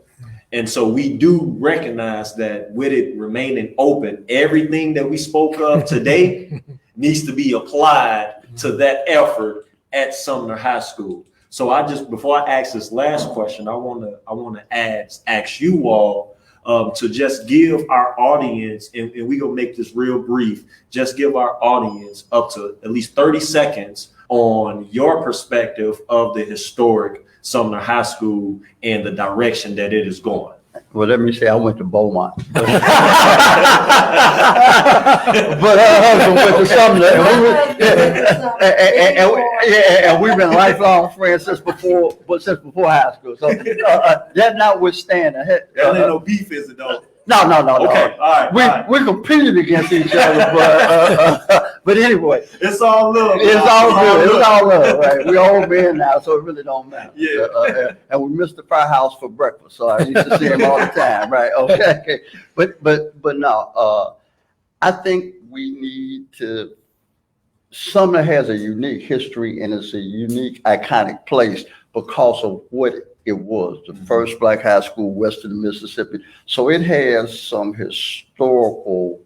And so we do recognize that with it remaining open, everything that we spoke of today needs to be applied to that effort at Sumner High School. So before I ask this last question, I wanna ask you all to just give our audience, and we gonna make this real brief. Just give our audience up to at least 30 seconds on your perspective of the historic Sumner High School and the direction that it is going. Well, let me say I went to Beaumont. But her husband went to Sumner. And we've been lifelong friends since before high school. So that notwithstanding. There ain't no beef, is it though? No. Okay, all right. We competed against each other, but anyway. It's all love. It's all good. It's all love, right? We old men now, so it really don't matter. Yeah. And we missed the firehouse for breakfast, so I used to see him all the time, right? Okay. But no, I think we need to. Sumner has a unique history, and it's a unique, iconic place because of what it was, the first black high school west of the Mississippi. So it has some historical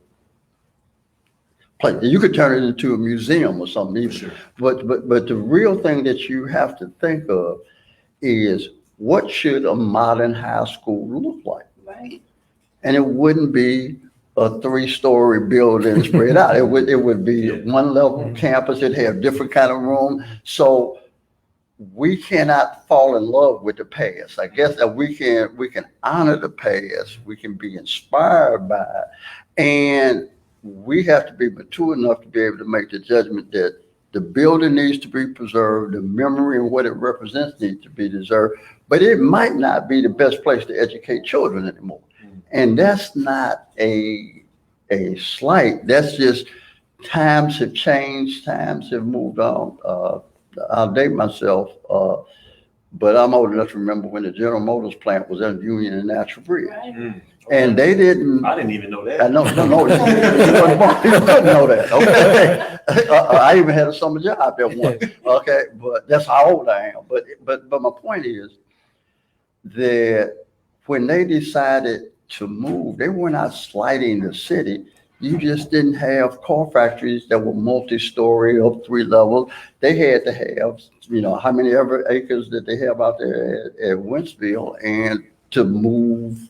place. You could turn it into a museum or something even. Sure. But the real thing that you have to think of is, what should a modern high school look like? Right. And it wouldn't be a 3-story building spread out. It would be one level campus. It'd have different kind of room. So we cannot fall in love with the past. I guess that we can honor the past. We can be inspired by it. And we have to be mature enough to be able to make the judgment that the building needs to be preserved, the memory and what it represents needs to be preserved, but it might not be the best place to educate children anymore. And that's not a slight. That's just, times have changed, times have moved on. I'll date myself, but I'm old enough to remember when the General Motors plant was in Union and Natural Bridge. Right. And they didn't. I didn't even know that. I know. You couldn't know that. Okay. I even had a summer job there once. Okay, but that's how old I am. But my point is that when they decided to move, they were not slighting the city. You just didn't have car factories that were multi-story up 3 levels. They had to have, how many ever acres that they have out there at Wentzville, and to move,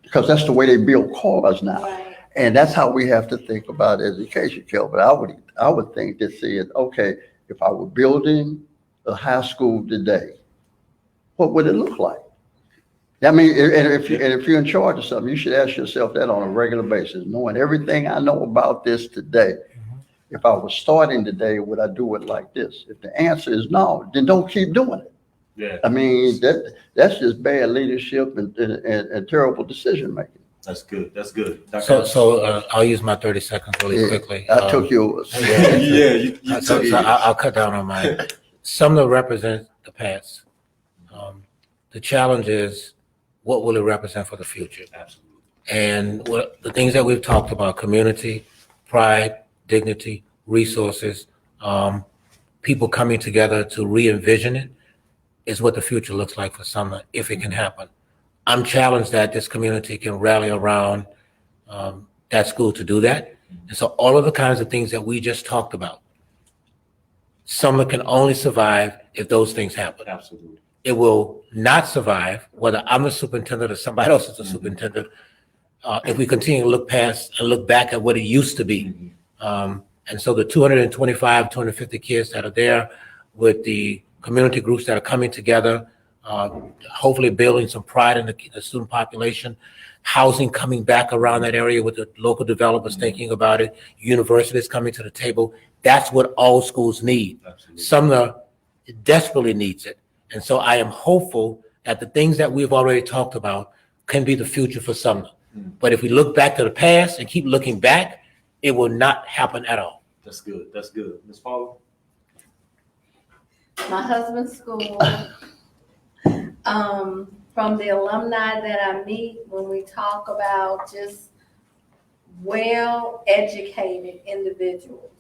because that's the way they build cars now. Right. And that's how we have to think about education, Kelvin. I would think that, saying, okay, if I were building a high school today, what would it look like? I mean, and if you're in charge of something, you should ask yourself that on a regular basis, knowing everything I know about this today. If I was starting today, would I do it like this? If the answer is no, then don't keep doing it. Yeah. I mean, that's just bad leadership and terrible decision making. That's good. That's good. So I'll use my 30 seconds really quickly. I took yours. You So I'll cut down on mine. Sumner represents the past. The challenge is, what will it represent for the future? Absolutely. And what the things that we've talked about: community, pride, dignity, resources, people coming together to re-envision it, is what the future looks like for Sumner, if it can happen. I'm challenged that this community can rally around that school to do that. And so all of the kinds of things that we just talked about, Sumner can only survive if those things happen. Absolutely. It will not survive, whether I'm the superintendent or somebody else is the superintendent, if we continue to look past and look back at what it used to be. And so the 225, 250 kids that are there, with the community groups that are coming together, hopefully building some pride in the student population, housing coming back around that area with the local developers thinking about it, universities coming to the table. That's what all schools need. Absolutely. Sumner desperately needs it. And so I am hopeful that the things that we've already talked about can be the future for Sumner. But if we look back to the past and keep looking back, it will not happen at all. That's good. That's good. Ms. Paula? My husband's school, from the alumni that I meet, when we talk about just well-educated individuals.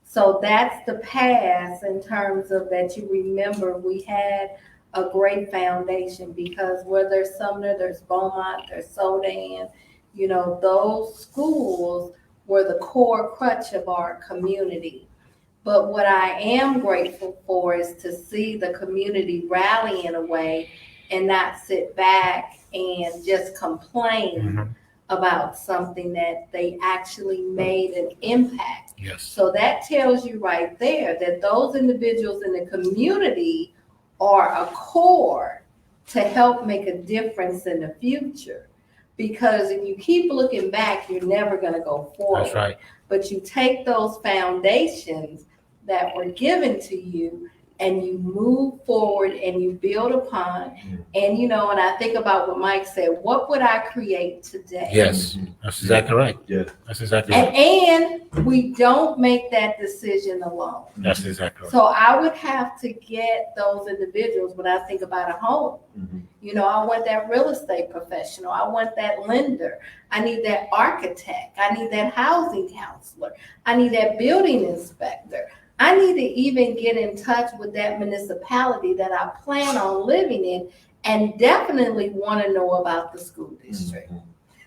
So that's the past, in terms of that you remember we had a great foundation, because where there's Sumner, there's Beaumont, there's Sodan, those schools were the core crutch of our community. But what I am grateful for is to see the community rally in a way and not sit back and just complain Mhm. about something that they actually made an impact. Yes. So that tells you right there that those individuals in the community are a core to help make a difference in the future. Because if you keep looking back, you're never going to go forward. That's right. But you take those foundations that were given to you and you move forward and you build upon. And, you know, and I think about what Mike said, what would I create today? Yes, that's exactly right. Yeah. That's exactly right. And we don't make that decision alone. That's exactly right. So I would have to get those individuals when I think about a home. Mhm. You know, I want that real estate professional. I want that lender. I need that architect. I need that housing counselor. I need that building inspector. I need to even get in touch with that municipality that I plan on living in and definitely want to know about the school district. Mhm.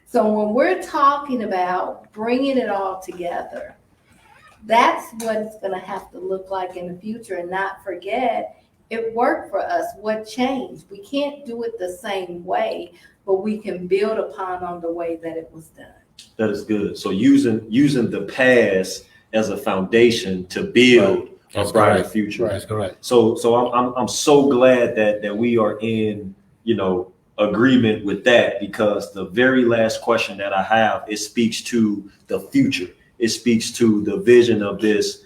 So when we're talking about bringing it all together, that's what it's going to have to look like in the future, and not forget it worked for us. What changed? We can't do it the same way, but we can build upon on the way that it was done. That is good. So using the past as a foundation to build That's a brighter correct. future. That's correct. So I'm so glad that we are in, you know, agreement with that, because the very last question that I have, it speaks to the future. It speaks to the vision of this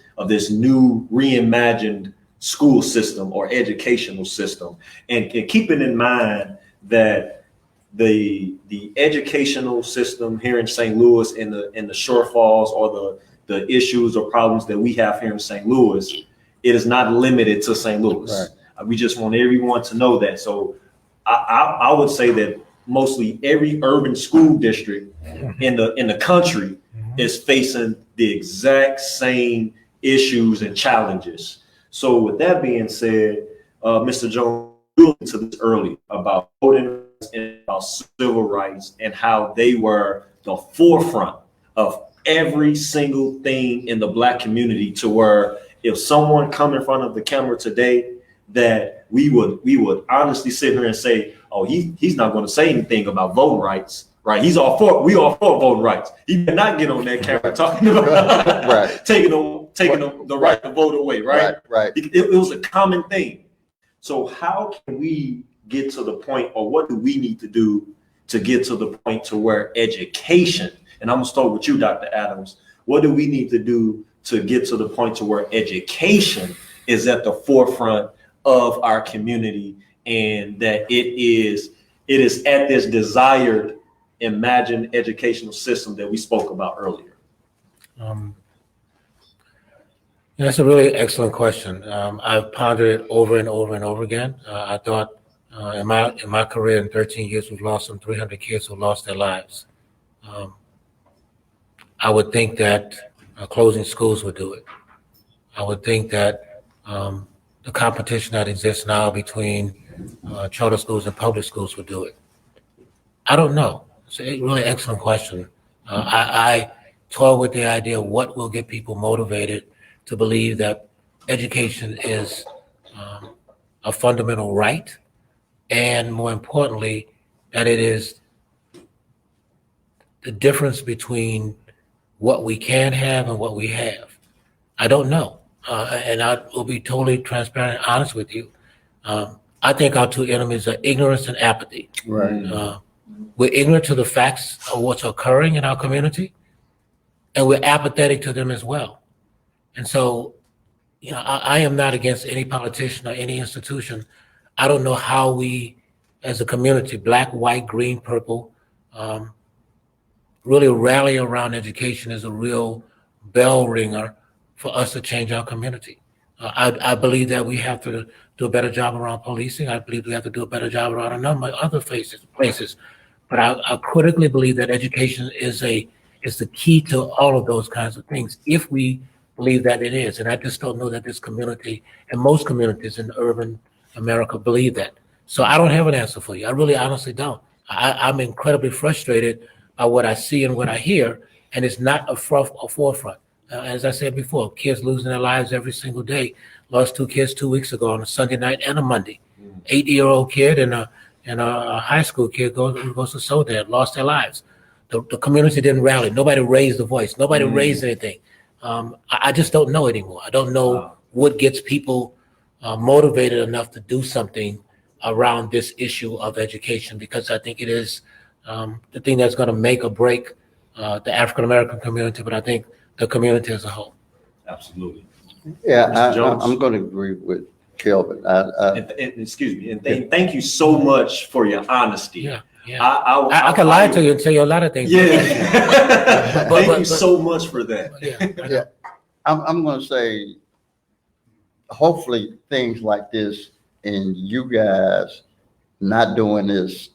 new reimagined school system or educational system, and keeping in mind that the educational system here in St. Louis and the shortfalls or the issues or problems that we have here in St. Louis, it is not limited to St. Louis. Right. We just want everyone to know that. So I would say that mostly every urban school district in the country is facing the exact same issues and challenges. So with that being said, Mr. Jones, you alluded to this earlier about voting rights and about civil rights and how they were the forefront of every single thing in the Black community, to where if someone come in front of the camera today, that we would honestly sit here and say, oh, he's not going to say anything about voting rights, right? We all for voting rights. He did not get on that camera talking about Right. taking the right to vote away, right? Right. It was a common thing. So how can we get to the point, or what do we need to do to get to the point to where education, and I'm gonna start with you, Dr. Adams, what do we need to do to get to the point to where education is at the forefront of our community, and that it is at this desired, imagined educational system that we spoke about earlier? That's a really excellent question. I've pondered it over and over and over again. I thought in my career in 13 years, we've lost some 300 kids who lost their lives. I would think that closing schools would do it. I would think that the competition that exists now between charter schools and public schools would do it. I don't know. It's a really excellent question. I toy with the idea of what will get people motivated to believe that education is a fundamental right, and more importantly, that it is the difference between what we can have and what we have. I don't know. And I will be totally transparent and honest with you. I think our two enemies are ignorance and apathy. Right. We're ignorant to the facts of what's occurring in our community, and we're apathetic to them as well. And so, you know, I am not against any politician or any institution. I don't know how we, as a community, Black, white, green, purple, really rally around education as a real bell ringer for us to change our community. I believe that we have to do a better job around policing. I believe we have to do a better job around a number of other places. But I critically believe that education is the key to all of those kinds of things, if we believe that it is. And I just don't know that this community and most communities in urban America believe that. So I don't have an answer for you. I really honestly don't. I'm incredibly frustrated by what I see and what I hear, and it's not a forefront. As I said before, kids losing their lives every single day. Lost 2 kids 2 weeks ago on a Sunday night and a Monday. 8-year-old kid and a high school kid goes to Soledad, lost their lives. The community didn't rally. Nobody raised a voice. Nobody raised anything. I just don't know anymore. I don't know what gets people motivated enough to do something around this issue of education, because I think it is the thing that's going to make or break the African American community, but I think the community as a whole. Absolutely. Yeah, Mr. Jones? I'm going to agree with Kelvin. And excuse me, and thank you so much for your honesty. Yeah, yeah. I can lie to you and tell you a lot of things. Yeah. But- Thank you so much for that. Yeah, I'm going to say, hopefully things like this and you guys not doing this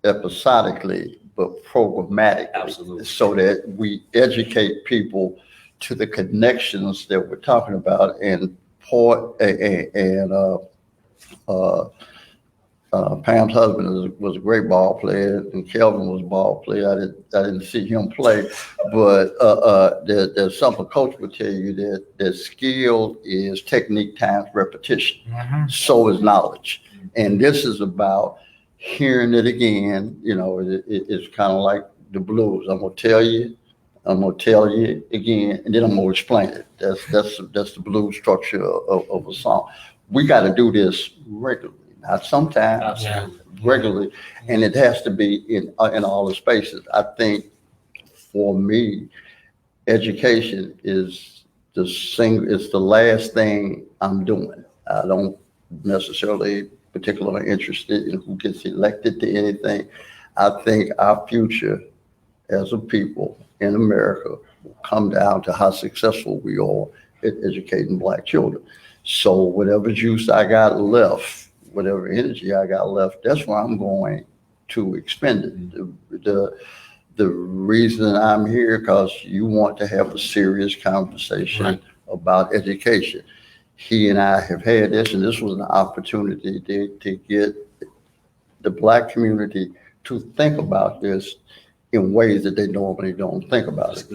episodically, but programmatically. Absolutely. So that we educate people to the connections that we're talking about, and Pam's husband was a great ball player, and Kelvin was a ball player. I didn't see him play, but there's something coach would tell you that skill is technique times repetition. Mhm. So is knowledge, and this is about hearing it again. It's kind of like the blues. I'm gonna tell you again, and then I'm gonna explain it. That's the blues structure of a song. We got to do this regularly. Not sometimes, Absolutely. regularly, and it has to be in all the spaces. I think for me, education is it's the last thing I'm doing. I don't necessarily particularly interested in who gets elected to anything. I think our future as a people in America will come down to how successful we are at educating Black children. So whatever juice I got left, whatever energy I got left, that's where I'm going to expend it. The reason I'm here, because you want to have a serious conversation about education. He and I have had this, and this was an opportunity to get the Black community to think about this in ways that they normally don't think about it.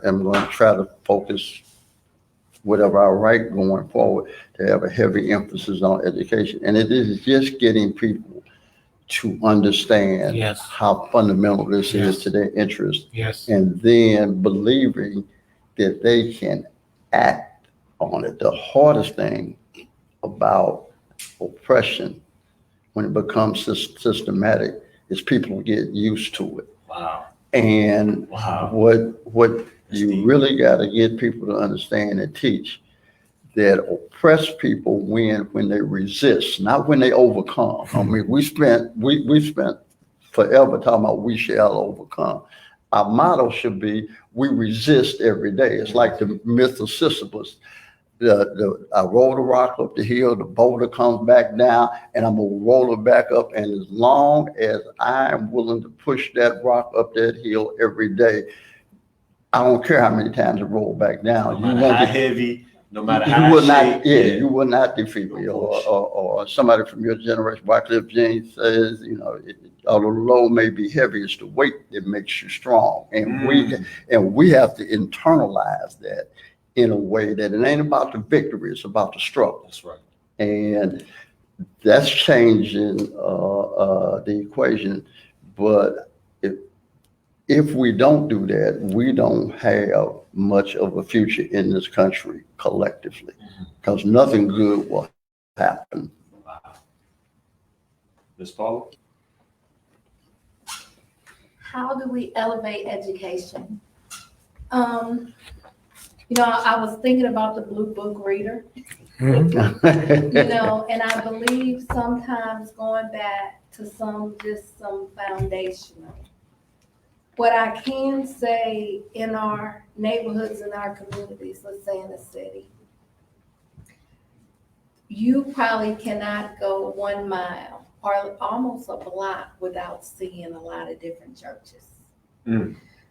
I'm going to try to focus whatever I write going forward to have a heavy emphasis on education. And it is just getting people to understand how fundamental this is to their interest. Yes. And then believing that they can act on it. The hardest thing about oppression when it becomes systematic is people get used to it. Wow. And what you really got to get people to understand and teach that oppressed people win when they resist, not when they overcome. I mean, we spent forever talking about we shall overcome. Our motto should be we resist every day. It's like the myth of Sisyphus. I roll the rock up the hill, the boulder comes back down, and I'm gonna roll it back up. And as long as I am willing to push that rock up that hill every day, I don't care how many times it rolls back down. No matter how heavy, no matter how you will not, shaped, you will not defeat me. Or somebody from your generation, Wycliffe Jean says, although the load may be heavy, it's the weight that makes you strong. And we have to internalize that in a way that it ain't about the victory, it's about the struggle. That's right. And that's changing the equation. But if we don't do that, we don't have much of a future in this country collectively, because nothing good will happen. Wow. Ms. Paula? How do we elevate education? I was thinking about the Blue Book reader, and I believe sometimes going back to some foundational. What I can say in our neighborhoods, in our communities, let's say in the city, you probably cannot go 1 mile or almost a block without seeing a lot of different churches.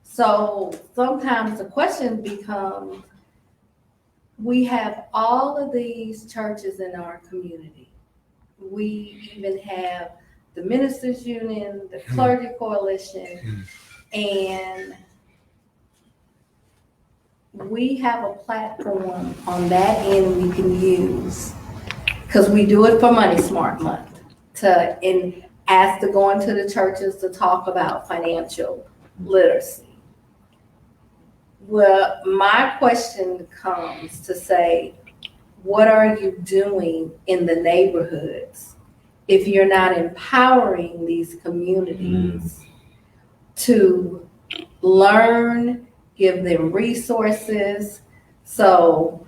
So sometimes the question becomes, we have all of these churches in our community. We even have the Ministers Union, the Clergy Coalition, and we have a platform on that end we can use, because we do it for Money Smart Month, and ask to go into the churches to talk about financial literacy. Well, my question comes to say, what are you doing in the neighborhoods if you're not empowering these communities to learn, give them resources? So,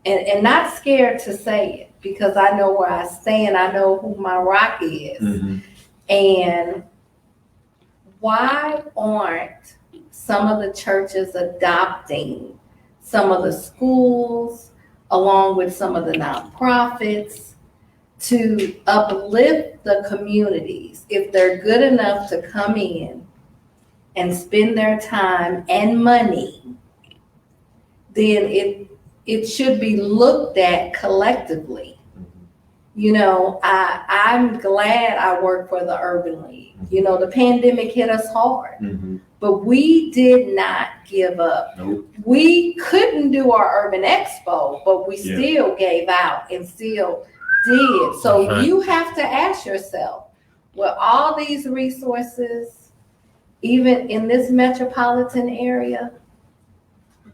and not scared to say it, because I know where I stand. I know who my rock is. And why aren't some of the churches adopting some of the schools, along with some of the nonprofits, to uplift the communities? If they're good enough to come in and spend their time and money, then it should be looked at collectively. You know, I'm glad I work for the Urban League. You know, the pandemic hit us hard, but we did not give up. Nope. We couldn't do our Urban Expo, but we still gave out and still did. So you have to ask yourself, with all these resources, even in this metropolitan area,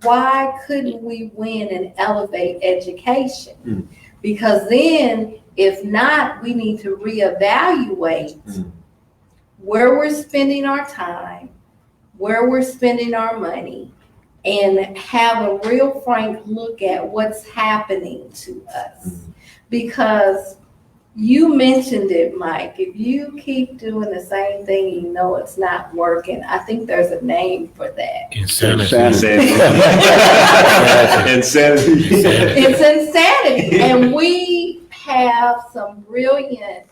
why couldn't we win and elevate education? Because then, if not, we need to reevaluate where we're spending our time, where we're spending our money, and have a real frank look at what's happening to us. Because you mentioned it, Mike, if you keep doing the same thing, you know it's not working. I think there's a name for that. Insanity. Insanity. It's insanity. And we have some brilliant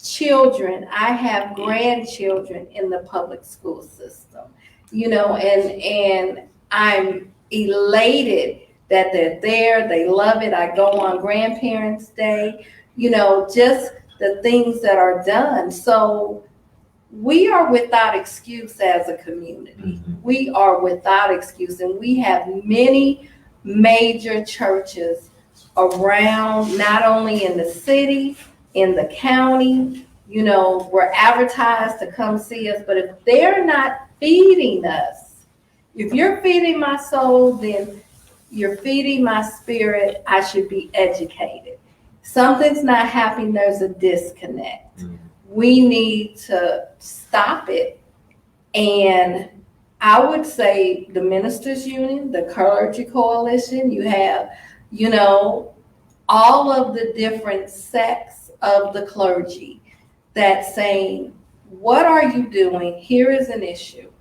children. I have grandchildren in the public school system, you know, and I'm elated that they're there. They love it. I go on Grandparents' Day, you know, just the things that are done. So we are without excuse as a community. We are without excuse. And we have many major churches around, not only in the city, in the county. You know, we're advertised to come see us, but if they're not feeding us, if you're feeding my soul, then you're feeding my spirit. I should be educated. Something's not happening. There's a disconnect. We need to stop it. And I would say the Ministers Union, the Clergy Coalition, you have, you know, all of the different sects of the clergy that's saying, what are you doing? Here is an issue.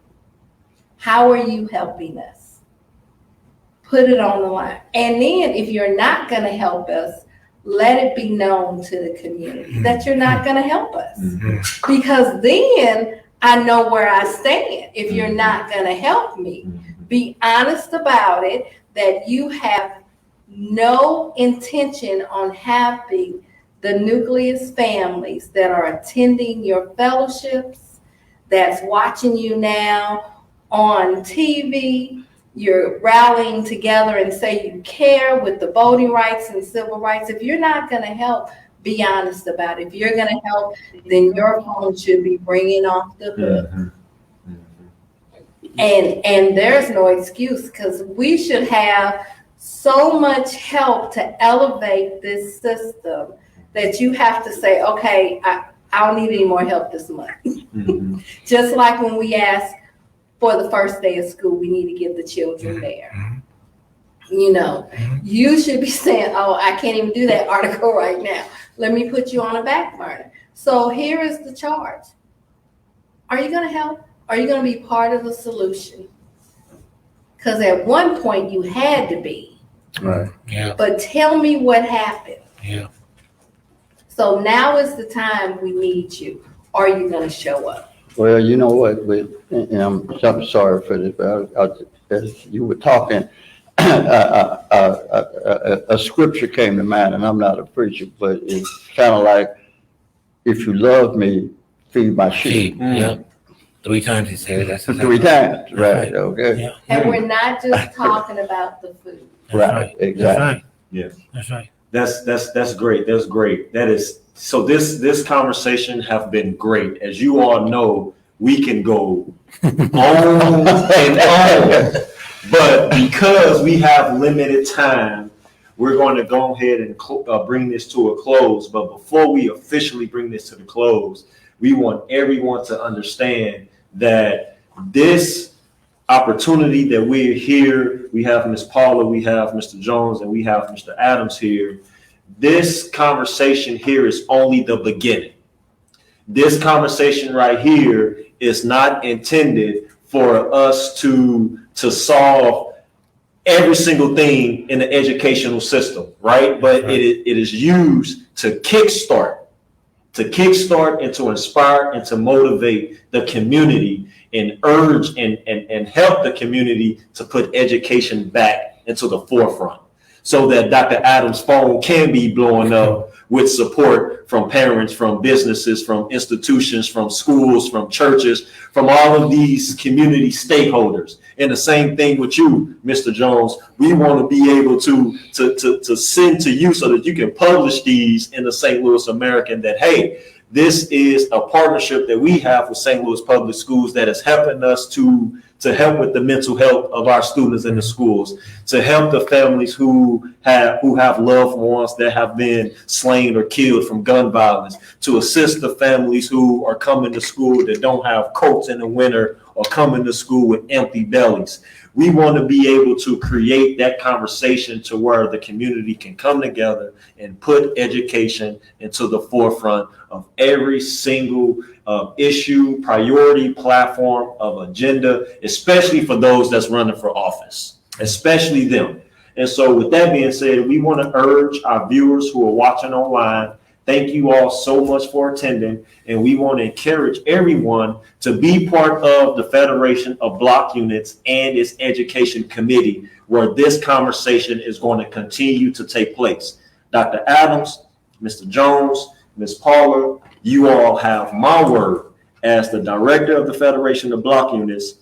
How are you helping us? Put it on the line. And then if you're not going to help us, let it be known to the community that you're not going to help us. Because then I know where I stand. If you're not going to help me, be honest about it, that you have no intention on having the nucleus families that are attending your fellowships, that's watching you now on TV. You're rallying together and say you care with the voting rights and civil rights. If you're not going to help, be honest about it. If you're going to help, then your phone should be ringing off the hook. And there's no excuse, because we should have so much help to elevate this system that you have to say, okay, I don't need any more help this month. Just like when we asked for the first day of school, we need to get the children there. You know, you should be saying, oh, I can't even do that article right now. Let me put you on a back burner. So here is the charge. Are you going to help? Are you going to be part of the solution? Because at one point you had to be. Right. Yeah. But tell me what happened. Yeah. So now is the time we need you. Are you going to show up? Well, you know what, and I'm sorry for this, but as you were talking, a scripture came to mind, and I'm not a preacher, but it's kind of like, if you love me, feed my sheep. Yeah. 3 times he said it. That's Three exactly times, right, right. okay, Yeah, And we're not just talking about the food. that's right, right. exactly. That's right. Yes. That's right. That's great. That's great. That is so. This conversation have been great. As you all know, we can go on and on, but because we have limited time, we're going to go ahead and bring this to a close. But before we officially bring this to the close, we want everyone to understand that this opportunity that we're here, we have Ms. Paula, we have Mr. Jones, and we have Mr. Adams here. This conversation here is only the beginning. This conversation right here is not intended for us to solve every single thing in the educational system, right? But it is used to kickstart and to inspire and to motivate the community and urge and help the community to put education back into the forefront so that Dr. Adams' phone can be blowing up with support from parents, from businesses, from institutions, from schools, from churches, from all of these community stakeholders. And the same thing with you, Mr. Jones. We want to be able to send to you so that you can publish these in the St. Louis American that, hey, this is a partnership that we have with St. Louis Public Schools that is helping us to help with the mental health of our students in the schools, to help the families who have loved ones that have been slain or killed from gun violence, to assist the families who are coming to school that don't have coats in the winter or coming to school with empty bellies. We want to be able to create that conversation to where the community can come together and put education into the forefront of every single issue, priority, platform, of agenda, especially for those that's running for office, especially them. And so with that being said, we want to urge our viewers who are watching online, thank you all so much for attending. And we want to encourage everyone to be part of the Federation of Block Units and its education committee, where this conversation is going to continue to take place. Dr. Adams, Mr. Jones, Ms. Paula, you all have my word as the director of the Federation of Block Units.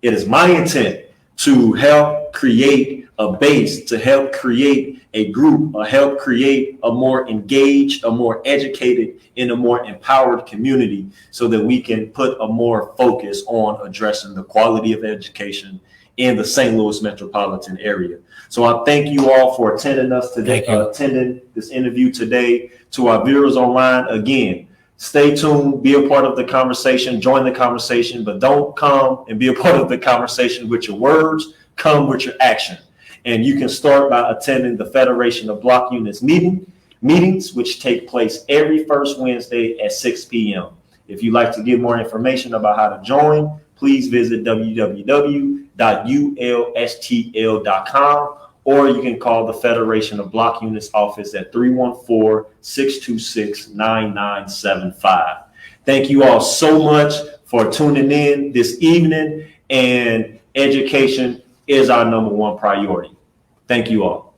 It is my intent to help create a base, to help create a group, or help create a more engaged, a more educated, and a more empowered community so that we can put a more focus on addressing the quality of education in the St. Louis metropolitan area. So I thank you all for attending us today, attending this interview today. To our viewers online, again, stay tuned, be a part of the conversation, join the conversation, but don't come and be a part of the conversation with your words, come with your action. And you can start by attending the Federation of Block Units meetings, which take place every first Wednesday at 6 p.m. If you'd like to get more information about how to join, please visit www.ulstl.com, or you can call the Federation of Block Units office at 314-626-9975. Thank you all so much for tuning in this evening, and education is our #1 priority. Thank you all.